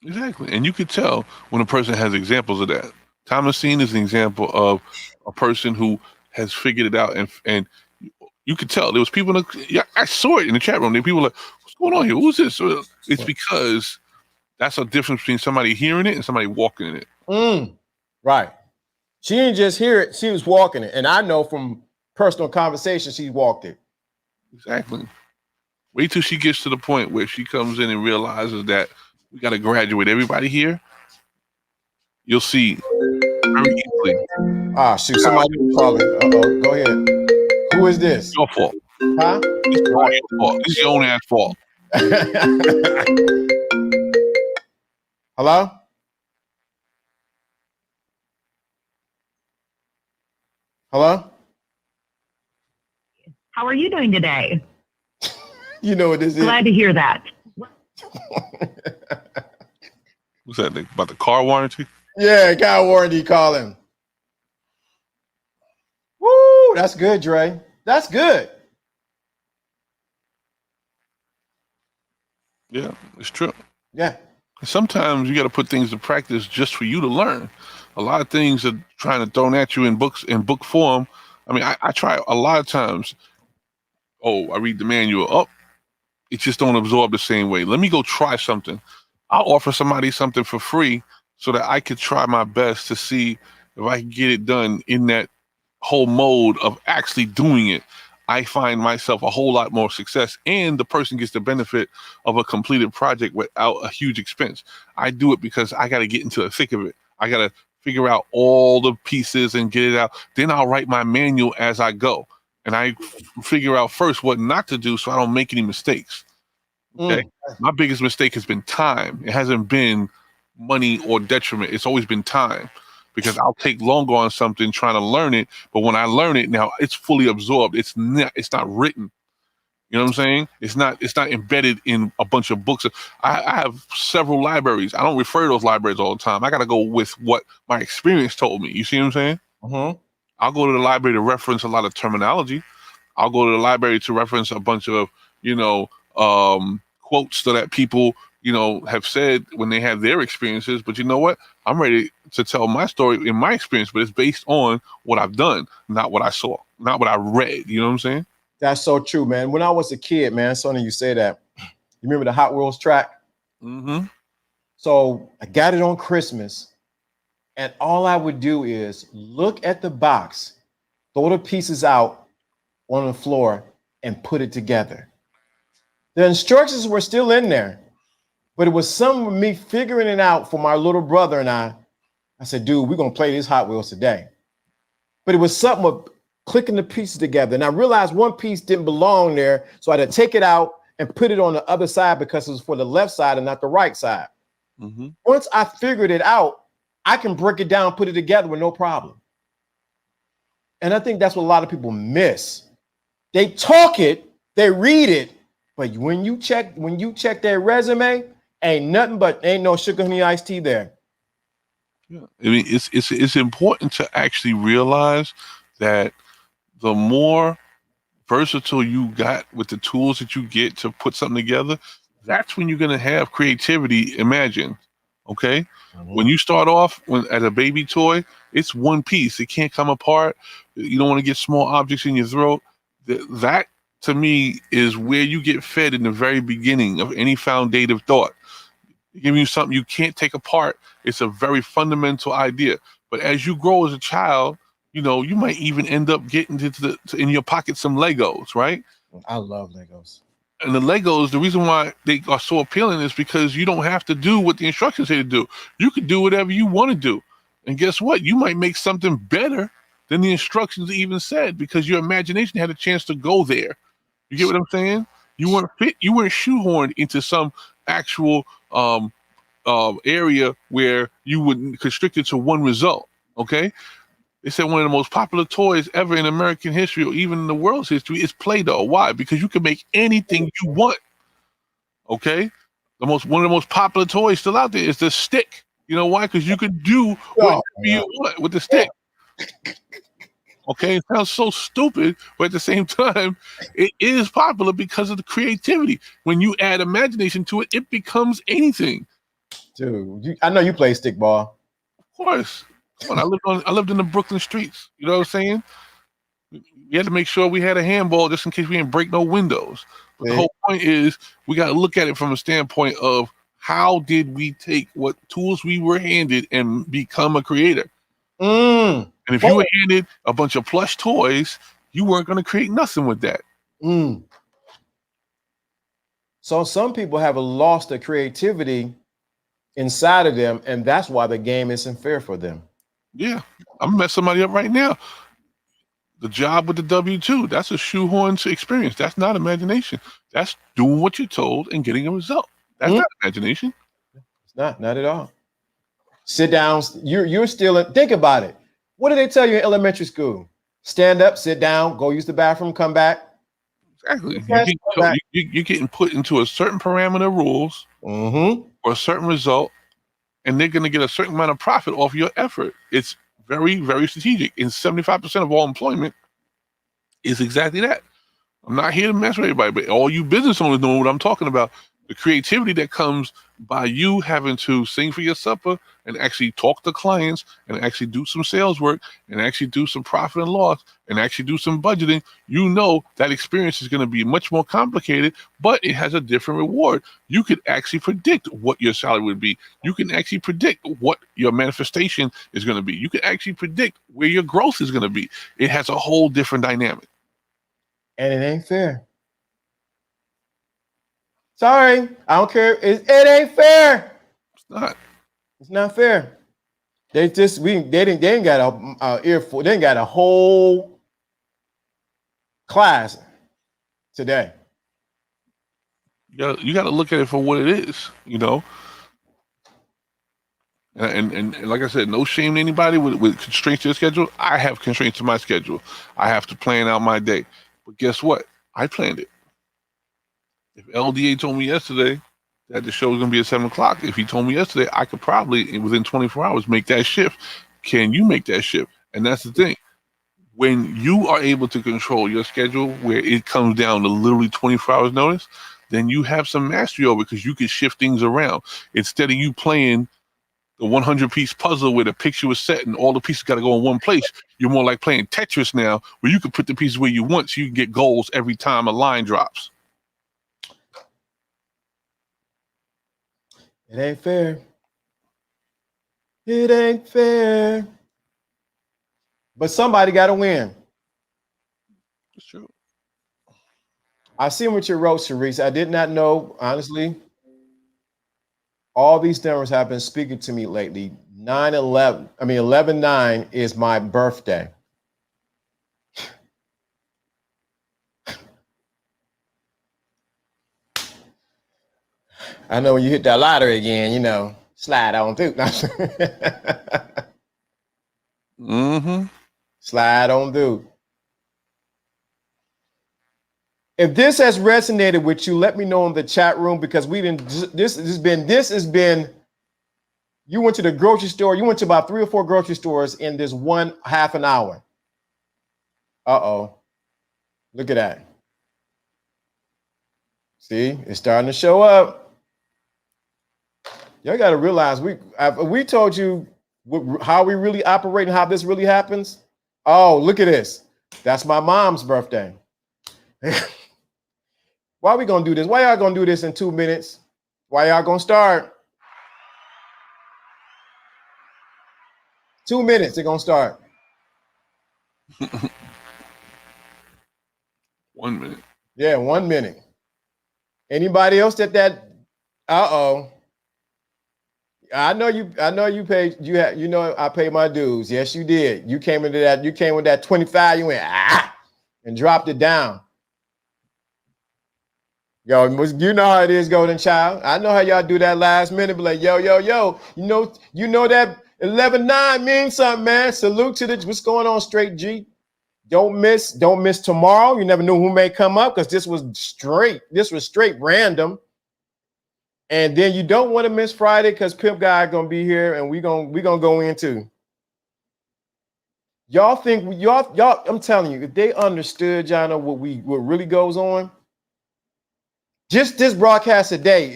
Exactly. And you could tell when a person has examples of that. Thomasine is an example of a person who has figured it out, and you could tell there was people I saw it in the chat room. There were people like, what's going on here? Who's this? It's because that's a difference between somebody hearing it and somebody walking in it.
Right. She didn't just hear it, she was walking it. And I know from personal conversation, she walked it.
Exactly. Wait till she gets to the point where she comes in and realizes that we got to graduate everybody here. You'll see very easily.
Shoot, somebody calling. Uh-oh, go ahead. Who is this?
Your fault.
Huh?
It's all your fault. It's your own ass fault.
Hello? Hello?
How are you doing today?
You know what this is?
Glad to hear that.
What's that about the car warranty?
Yeah, car warranty calling. Woo, that's good, Dre. That's good.
Yeah, it's true.
Yeah.
Sometimes you got to put things to practice just for you to learn. A lot of things are trying to throw at you in books, in book form. I mean, I try a lot of times. Oh, I read the manual. Oh, it just don't absorb the same way. Let me go try something. I'll offer somebody something for free so that I could try my best to see if I can get it done in that whole mode of actually doing it. I find myself a whole lot more success, and the person gets the benefit of a completed project without a huge expense. I do it because I got to get into the thick of it. I got to figure out all the pieces and get it out. Then I'll write my manual as I go. And I figure out first what not to do so I don't make any mistakes. Okay. My biggest mistake has been time. It hasn't been money or detriment. It's always been time. because I'll take longer on something trying to learn it. But when I learn it now, it's fully absorbed. It's not written. You know what I'm saying? It's not embedded in a bunch of books. I have several libraries. I don't refer to those libraries all the time. I got to go with what my experience told me. You see what I'm saying?
Mm-hmm.
I'll go to the library to reference a lot of terminology. I'll go to the library to reference a bunch of, quotes that people, have said when they have their experiences. But you know what? I'm ready to tell my story in my experience, but it's based on what I've done, not what I saw, not what I read. You know what I'm saying?
That's so true, man. When I was a kid, man, it's funny you say that. You remember the Hot Wheels track?
Mm-hmm.
So I got it on Christmas, and all I would do is look at the box, throw the pieces out on the floor, and put it together. The instructions were still in there, but it was some of me figuring it out for my little brother and I. I said, dude, we're going to play this Hot Wheels today. But it was something of clicking the pieces together. And I realized one piece didn't belong there, so I had to take it out and put it on the other side because it was for the left side and not the right side.
Mm-hmm.
Once I figured it out, I can break it down, put it together with no problem. And I think that's what a lot of people miss. They talk it, they read it, but when you check their resume, ain't no sugar honey iced tea there.
Yeah. I mean, it's important to actually realize that the more versatile you got with the tools that you get to put something together, that's when you're going to have creativity. Imagine, okay? Mm-hmm. When you start off as a baby toy, it's one piece. It can't come apart. You don't want to get small objects in your throat. That, to me, is where you get fed in the very beginning of any foundative thought. Giving you something you can't take apart. It's a very fundamental idea. But as you grow as a child, you might even end up getting in your pocket some Legos, right?
I love Legos.
And the Legos, the reason why they are so appealing is because you don't have to do what the instructions say to do. You can do whatever you want to do. And guess what? You might make something better than the instructions even said because your imagination had a chance to go there. You get what I'm saying? You weren't shoehorned into some actual area where you would constrict it to one result. Okay? They said one of the most popular toys ever in American history, or even in the world's history, is Play-Doh. Why? Because you can make anything you want. Okay? One of the most popular toys still out there is the stick. You know why? Because you can do whatever you want with the stick. Okay, it sounds so stupid, but at the same time, it is popular because of the creativity. When you add imagination to it, it becomes anything.
Dude, I know you play stickball.
Of course. I lived in the Brooklyn streets. You know what I'm saying? We had to make sure we had a handball just in case we didn't break no windows. But the whole point is we got to look at it from a standpoint of how did we take what tools we were handed and become a creator? And if you were handed a bunch of plush toys, you weren't going to create nothing with that.
So some people have lost the creativity inside of them, and that's why the game isn't fair for them.
Yeah, I'm gonna mess somebody up right now. The job with the W-2, that's a shoehorn experience. That's not imagination. That's doing what you're told and getting a result. That's not imagination.
It's not at all. Sit down. You're still think about it. What did they tell you in elementary school? Stand up, sit down, go use the bathroom, come back.
Exactly. You're getting put into a certain parameter of rules or a certain result, and they're going to get a certain amount of profit off your effort. It's very, very strategic. And 75% of all employment is exactly that. I'm not here to mess with everybody, but all you business owners know what I'm talking about. The creativity that comes by you having to sing for your supper and actually talk to clients and actually do some sales work and actually do some profit and loss and actually do some budgeting, that experience is going to be much more complicated, but it has a different reward. You could actually predict what your salary would be. You can actually predict what your manifestation is going to be. You can actually predict where your growth is going to be. It has a whole different dynamic.
And it ain't fair. Sorry, I don't care. It ain't fair.
It's not.
It's not fair. They didn't got a they got a whole class today.
You got to look at it for what it is. And like I said, no shame to anybody with constraints to their schedule. I have constraints to my schedule. I have to plan out my day. But guess what? I planned it. If LDA told me yesterday that the show was going to be at 7 o'clock, if he told me yesterday, I could probably, within 24 hours, make that shift. Can you make that shift? And that's the thing. When you are able to control your schedule where it comes down to literally 24 hours notice, then you have some mastery over it because you can shift things around. Instead of you playing the 100-piece puzzle where the picture was set and all the pieces got to go in one place, you're more like playing Tetris now where you can put the pieces where you want so you can get goals every time a line drops.
It ain't fair. It ain't fair. But somebody got to win.
That's true.
I see what you wrote, Sharice. I did not know, honestly. All these numbers have been speaking to me lately. 11/9 is my birthday. I know when you hit that lottery again, you know, slide on through. Slide on through. If this has resonated with you, let me know in the chat room because we didn't. This has been. You went to the grocery store. You went to about 3 or 4 grocery stores in this one half an hour. Uh-oh. Look at that. See, it's starting to show up. Y'all got to realize we told you how we really operate and how this really happens. Oh, look at this. That's my mom's birthday. Why are we going to do this? Why y'all going to do this in 2 minutes? Why y'all going to start? 2 minutes, they're going to start.
1 minute.
Yeah, 1 minute. Anybody else that uh-oh. I know you paid, I paid my dues. Yes, you did. You came with that 25, you went, and dropped it down. Yo, you know how it is, Golden Child. I know how y'all do that last minute, but like, yo, you know that 11/9 means something, man. Salute to what's going on, Straight G. Don't miss tomorrow. You never know who may come up because this was straight random. And then you don't want to miss Friday because Pimp Guy gonna be here and we gonna go into. Y'all think y'all, I'm telling you, if they understood, Jono, what really goes on. Just this broadcast today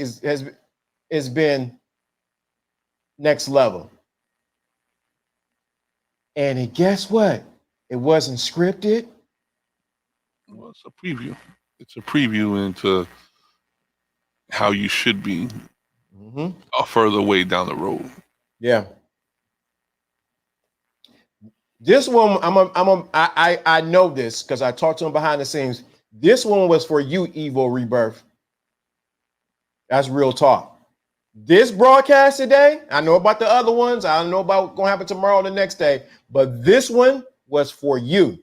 has been next level. And guess what? It wasn't scripted.
Well, it's a preview. It's a preview into how you should be a further way down the road.
Yeah. This one, I know this because I talked to him behind the scenes. This one was for you, Evo Rebirth. That's real talk. This broadcast today, I know about the other ones. I don't know about what's going to happen tomorrow or the next day, but this one was for you.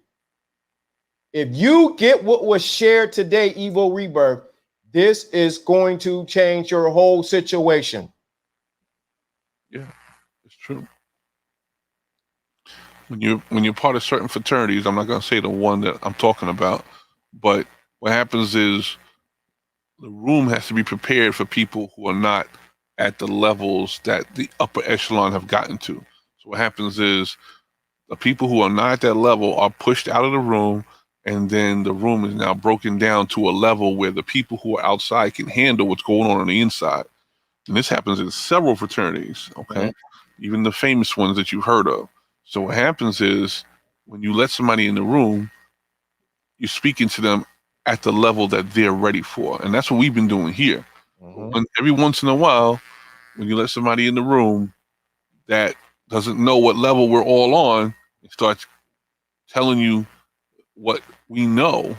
If you get what was shared today, Evo Rebirth, this is going to change your whole situation.
Yeah, it's true. When you're part of certain fraternities, I'm not going to say the one that I'm talking about, but what happens is the room has to be prepared for people who are not at the levels that the upper echelon have gotten to. So what happens is the people who are not at that level are pushed out of the room, and then the room is now broken down to a level where the people who are outside can handle what's going on the inside. And this happens in several fraternities, okay? Even the famous ones that you've heard of. So what happens is when you let somebody in the room, you're speaking to them at the level that they're ready for. And that's what we've been doing here. Every once in a while, when you let somebody in the room that doesn't know what level we're all on, it starts telling you what we know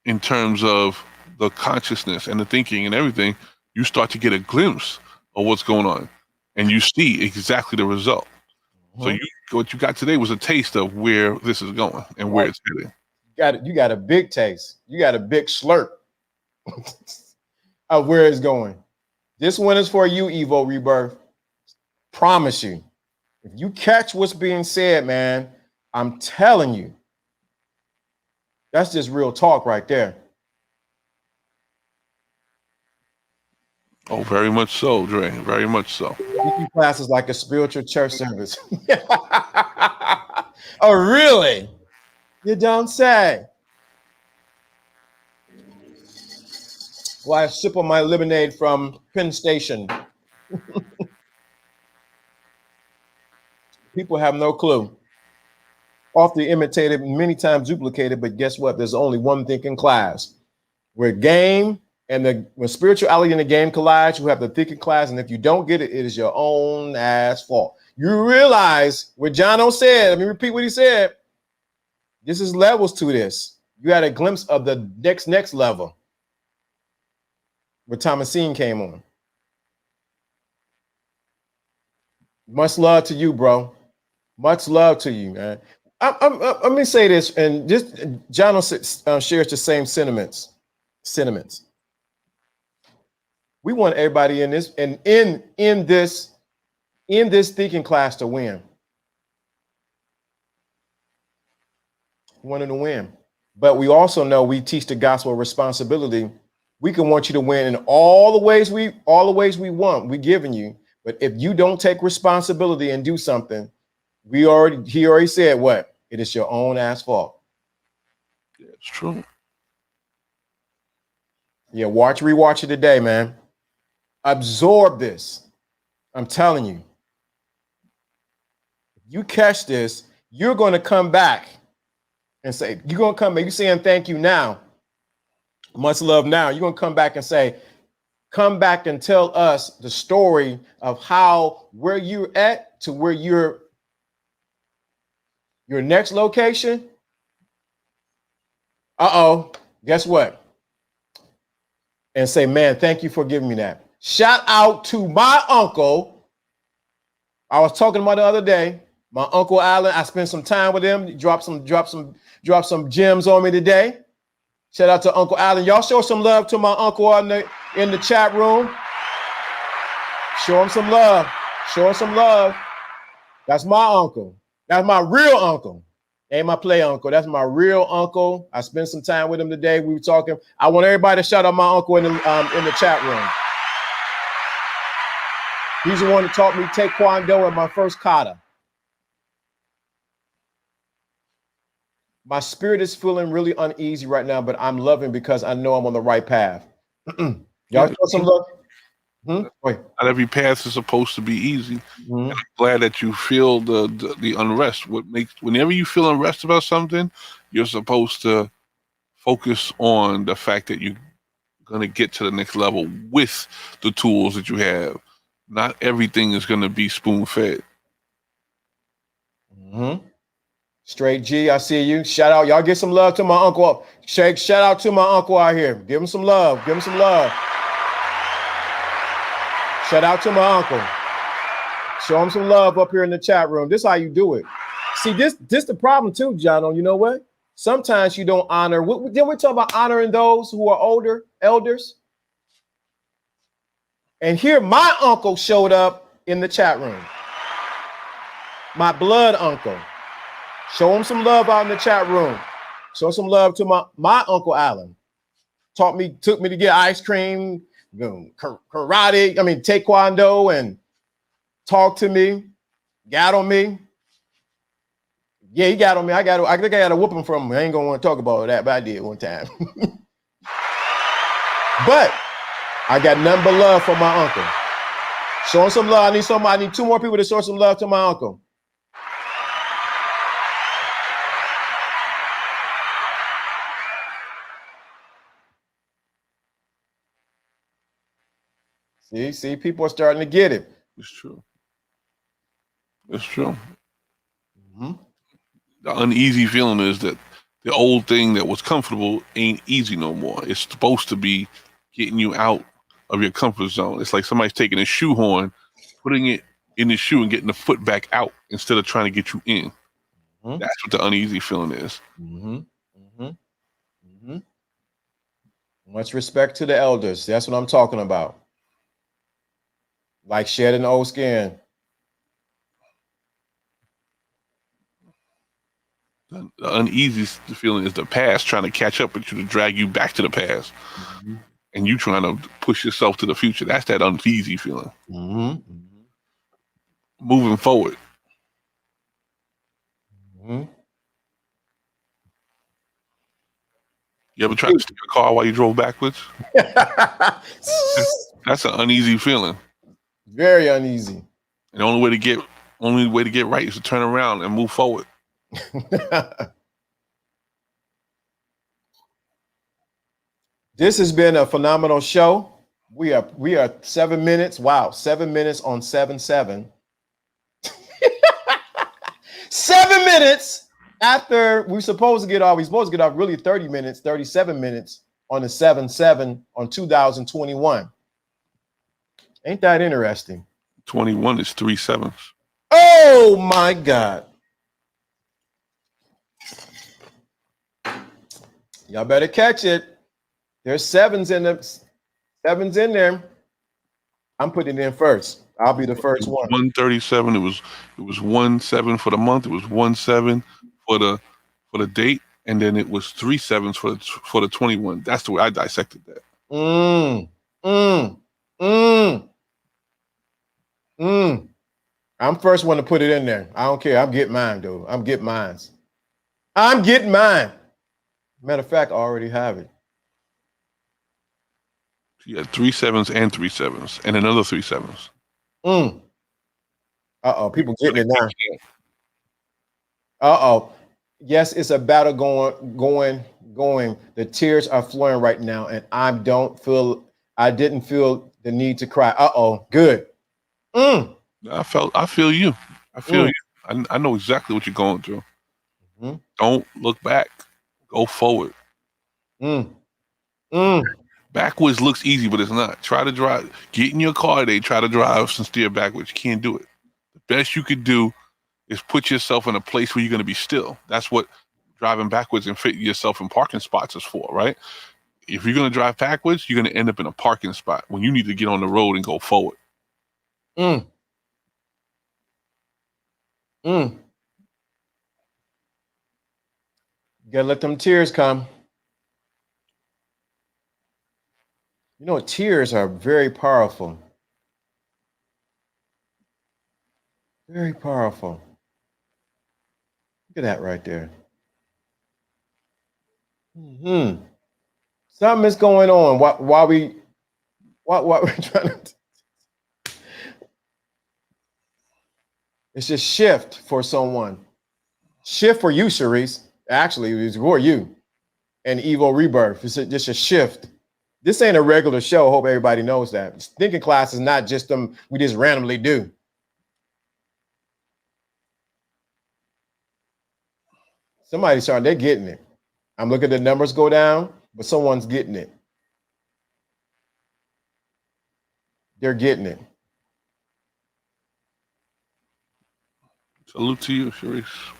in terms of the consciousness and the thinking and everything, you start to get a glimpse of what's going on. And you see exactly the result. So what you got today was a taste of where this is going and where it's heading.
You got a big taste. You got a big slurp of where it's going. This one is for you, Evo Rebirth. Promise you. If you catch what's being said, man, I'm telling you, that's just real talk right there.
Oh, very much so, Dre. Very much so.
Class is like a spiritual church service. Oh, really? You don't say. Well, I sip on my lemonade from Penn Station. People have no clue. Often imitated, many times duplicated, but guess what? There's only one thinking class. Where game and when spirituality and the game collide, you have the thinking class, and if you don't get it, it is your own ass fault. You realize what JONO said. Let me repeat what he said. This is levels to this. You had a glimpse of the next level where Thomasine came on. Much love to you, bro. Much love to you, man. Let me say this, and just JONO shares the same sentiments. We want everybody in this and in this thinking class to win. We want them to win. But we also know we teach the gospel of responsibility. We can want you to win in all the ways we want. We're giving you. But if you don't take responsibility and do something, he already said what? It is your own ass fault.
Yeah, it's true.
Yeah, rewatch it today, man. Absorb this. I'm telling you. If you catch this, you're going to come back and say, you're going to come back. You're saying thank you now. Much love now. You're going to come back and say, come back and tell us the story of where you're at to where your next location. Guess what? And say, man, thank you for giving me that. Shout out to my uncle. I was talking about the other day. My Uncle Alan. I spent some time with him. He dropped some gems on me today. Shout out to Uncle Alan. Y'all show some love to my uncle in the chat room. Show him some love. Show him some love. That's my uncle. That's my real uncle. Ain't my play uncle. That's my real uncle. I spent some time with him today. We were talking. I want everybody to shout out my uncle in the chat room. He's the one that taught me Taekwondo in my first kata. My spirit is feeling really uneasy right now, but I'm loving because I know I'm on the right path. Y'all show some love.
Not every path is supposed to be easy. I'm glad that you feel the unrest. Whenever you feel unrest about something, you're supposed to focus on the fact that you're going to get to the next level with the tools that you have. Not everything is going to be spoon-fed.
Straight G, I see you. Shout out. Y'all give some love to my uncle. Shout out to my uncle out here. Give him some love. Give him some love. Shout out to my uncle. Show him some love up here in the chat room. This is how you do it. See, this the problem too, JONO. You know what? Sometimes you don't honor. Didn't we talk about honoring those who are older, elders? And here my uncle showed up in the chat room. My blood uncle. Show him some love out in the chat room. Show some love to my Uncle Alan. Took me to get ice cream, karate, Taekwondo, and talked to me, got on me. Yeah, he got on me. I think I got a whooping from him. I ain't gonna want to talk about that, but I did one time. But I got nothing but love for my uncle. Show him some love. I need 2 more people to show some love to my uncle. See, people are starting to get it.
It's true. It's true. The uneasy feeling is that the old thing that was comfortable ain't easy no more. It's supposed to be getting you out of your comfort zone. It's like somebody's taking a shoehorn, putting it in the shoe and getting the foot back out instead of trying to get you in. That's what the uneasy feeling is.
Much respect to the elders. That's what I'm talking about. Like shed an old skin.
The uneasy feeling is the past trying to catch up with you to drag you back to the past. Mm-hmm. And you trying to push yourself to the future. That's that uneasy feeling.
Mm-hmm.
Moving forward.
Mm-hmm.
You ever tried to steer a car while you drove backwards? That's an uneasy feeling.
Very uneasy.
And the only way to get right is to turn around and move forward.
This has been a phenomenal show. We are 7 minutes. Wow, 7 minutes on 7/7. 7 minutes after we're supposed to get off. We're supposed to get off really 30 minutes, 37 minutes on the 7/7 on 2021. Ain't that interesting?
21 is 3 7s.
Oh my God. Y'all better catch it. There's sevens in there. I'm putting it in first. I'll be the first one.
137. It was 1/7 for the month. It was 1/7 for the date, and then it was 3 7s for the 21. That's the way I dissected that.
I'm first one to put it in there. I don't care. I'm getting mine, dude. I'm getting mine. Matter of fact, I already have it.
You had 3 7s and 3 7s and another 3 7s.
People getting it now. Yes, it's a battle going. The tears are flowing right now, and I didn't feel the need to cry. Good.
I feel you. You. I know exactly what you're going through. Mm-hmm. Don't look back. Go forward. Backwards looks easy, but it's not. Try to drive. Get in your car today. Try to drive and steer backwards. You can't do it. The best you could do is put yourself in a place where you're going to be still. That's what driving backwards and fit yourself in parking spots is for, right? If you're going to drive backwards, you're going to end up in a parking spot when you need to get on the road and go forward.
You gotta let them tears come. You know, tears are very powerful. Very powerful. Look at that right there. Something is going on while we're trying to. It's just shift for someone. Shift for you, Sharice. Actually, it was for you. And Evo Rebirth. It's just a shift. This ain't a regular show. Hope everybody knows that. Thinking class is not just them we just randomly do. Somebody's starting, they're getting it. I'm looking at the numbers go down, but someone's getting it. They're getting it.
Salute to you, Sharice.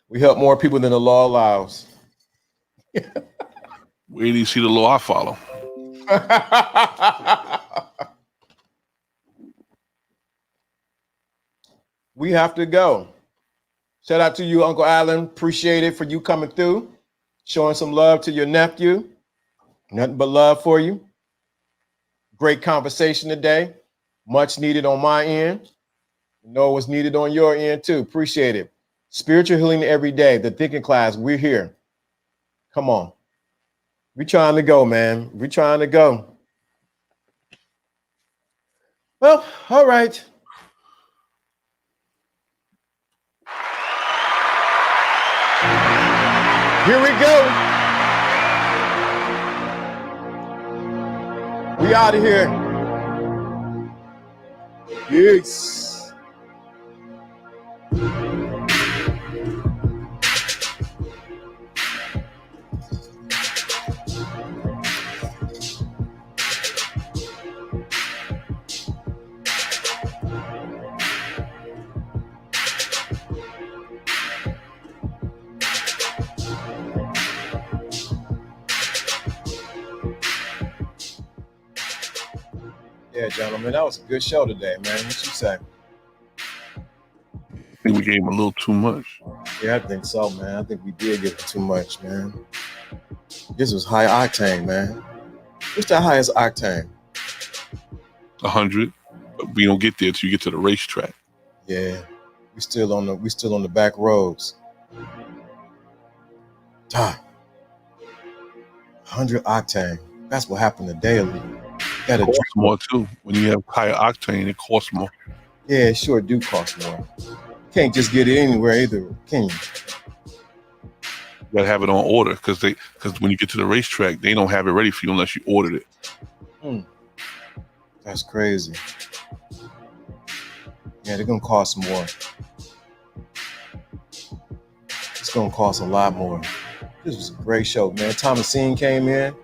We help more people than the law allows.
Where do you see the law I follow?
We have to go. Shout out to you, Uncle Alan. Appreciate it for you coming through, showing some love to your nephew. Nothing but love for you. Great conversation today. Much needed on my end. Know what's needed on your end too. Appreciate it. Spiritual healing every day. The thinking class, we're here. Come on. We're trying to go, man. We're trying to go. Well, all right. Here we go. We out of here. Peace. Yeah, gentlemen, that was a good show today, man. What you say?
I think we gave him a little too much.
Yeah, I think so, man. I think we did give him too much, man. This was high octane, man. What's the highest octane?
100. But we don't get there till you get to the racetrack.
Yeah, we still on the back roads. 100 octane. That's what happened to Daily.
It costs more too. When you have higher octane, it costs more.
Yeah, it sure do cost more. Can't just get it anywhere either, can you?
You gotta have it on order because when you get to the racetrack, they don't have it ready for you unless you ordered it.
That's crazy. Yeah, they're gonna cost more. It's gonna cost a lot more. This was a great show, man. Thomasine came in,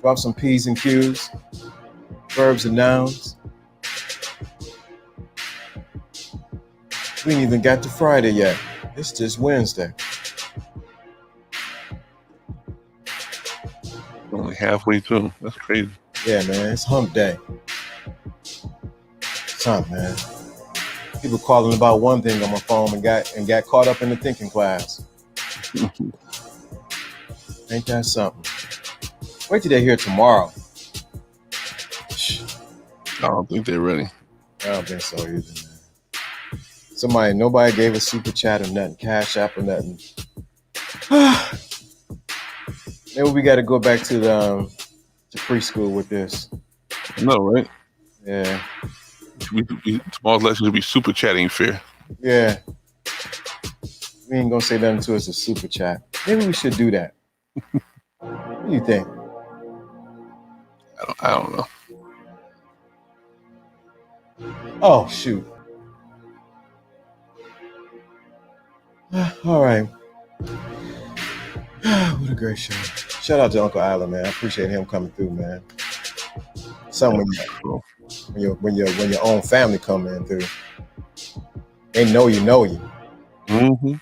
dropped some P's and Q's, verbs and nouns. We ain't even got to Friday yet. It's just Wednesday.
Only halfway through. That's crazy.
Yeah, man. It's hump day. It's hump, man. People calling about one thing on my phone and got caught up in the thinking class. Ain't that something? Wait till they hear tomorrow.
I don't think they're ready.
I don't think so either, man. Nobody gave a super chat or nothing, cash app or nothing. Maybe we got to go back to the to preschool with this.
No, right?
Yeah.
Tomorrow's lesson will be super chatting fair.
Yeah. We ain't gonna say nothing to us a super chat. Maybe we should do that. What do you think?
I don't know.
Oh shoot. All right. What a great show. Shout out to Uncle Island, man. I appreciate him coming through, man. Something when your own family come in through. They know you.
Mm-hmm.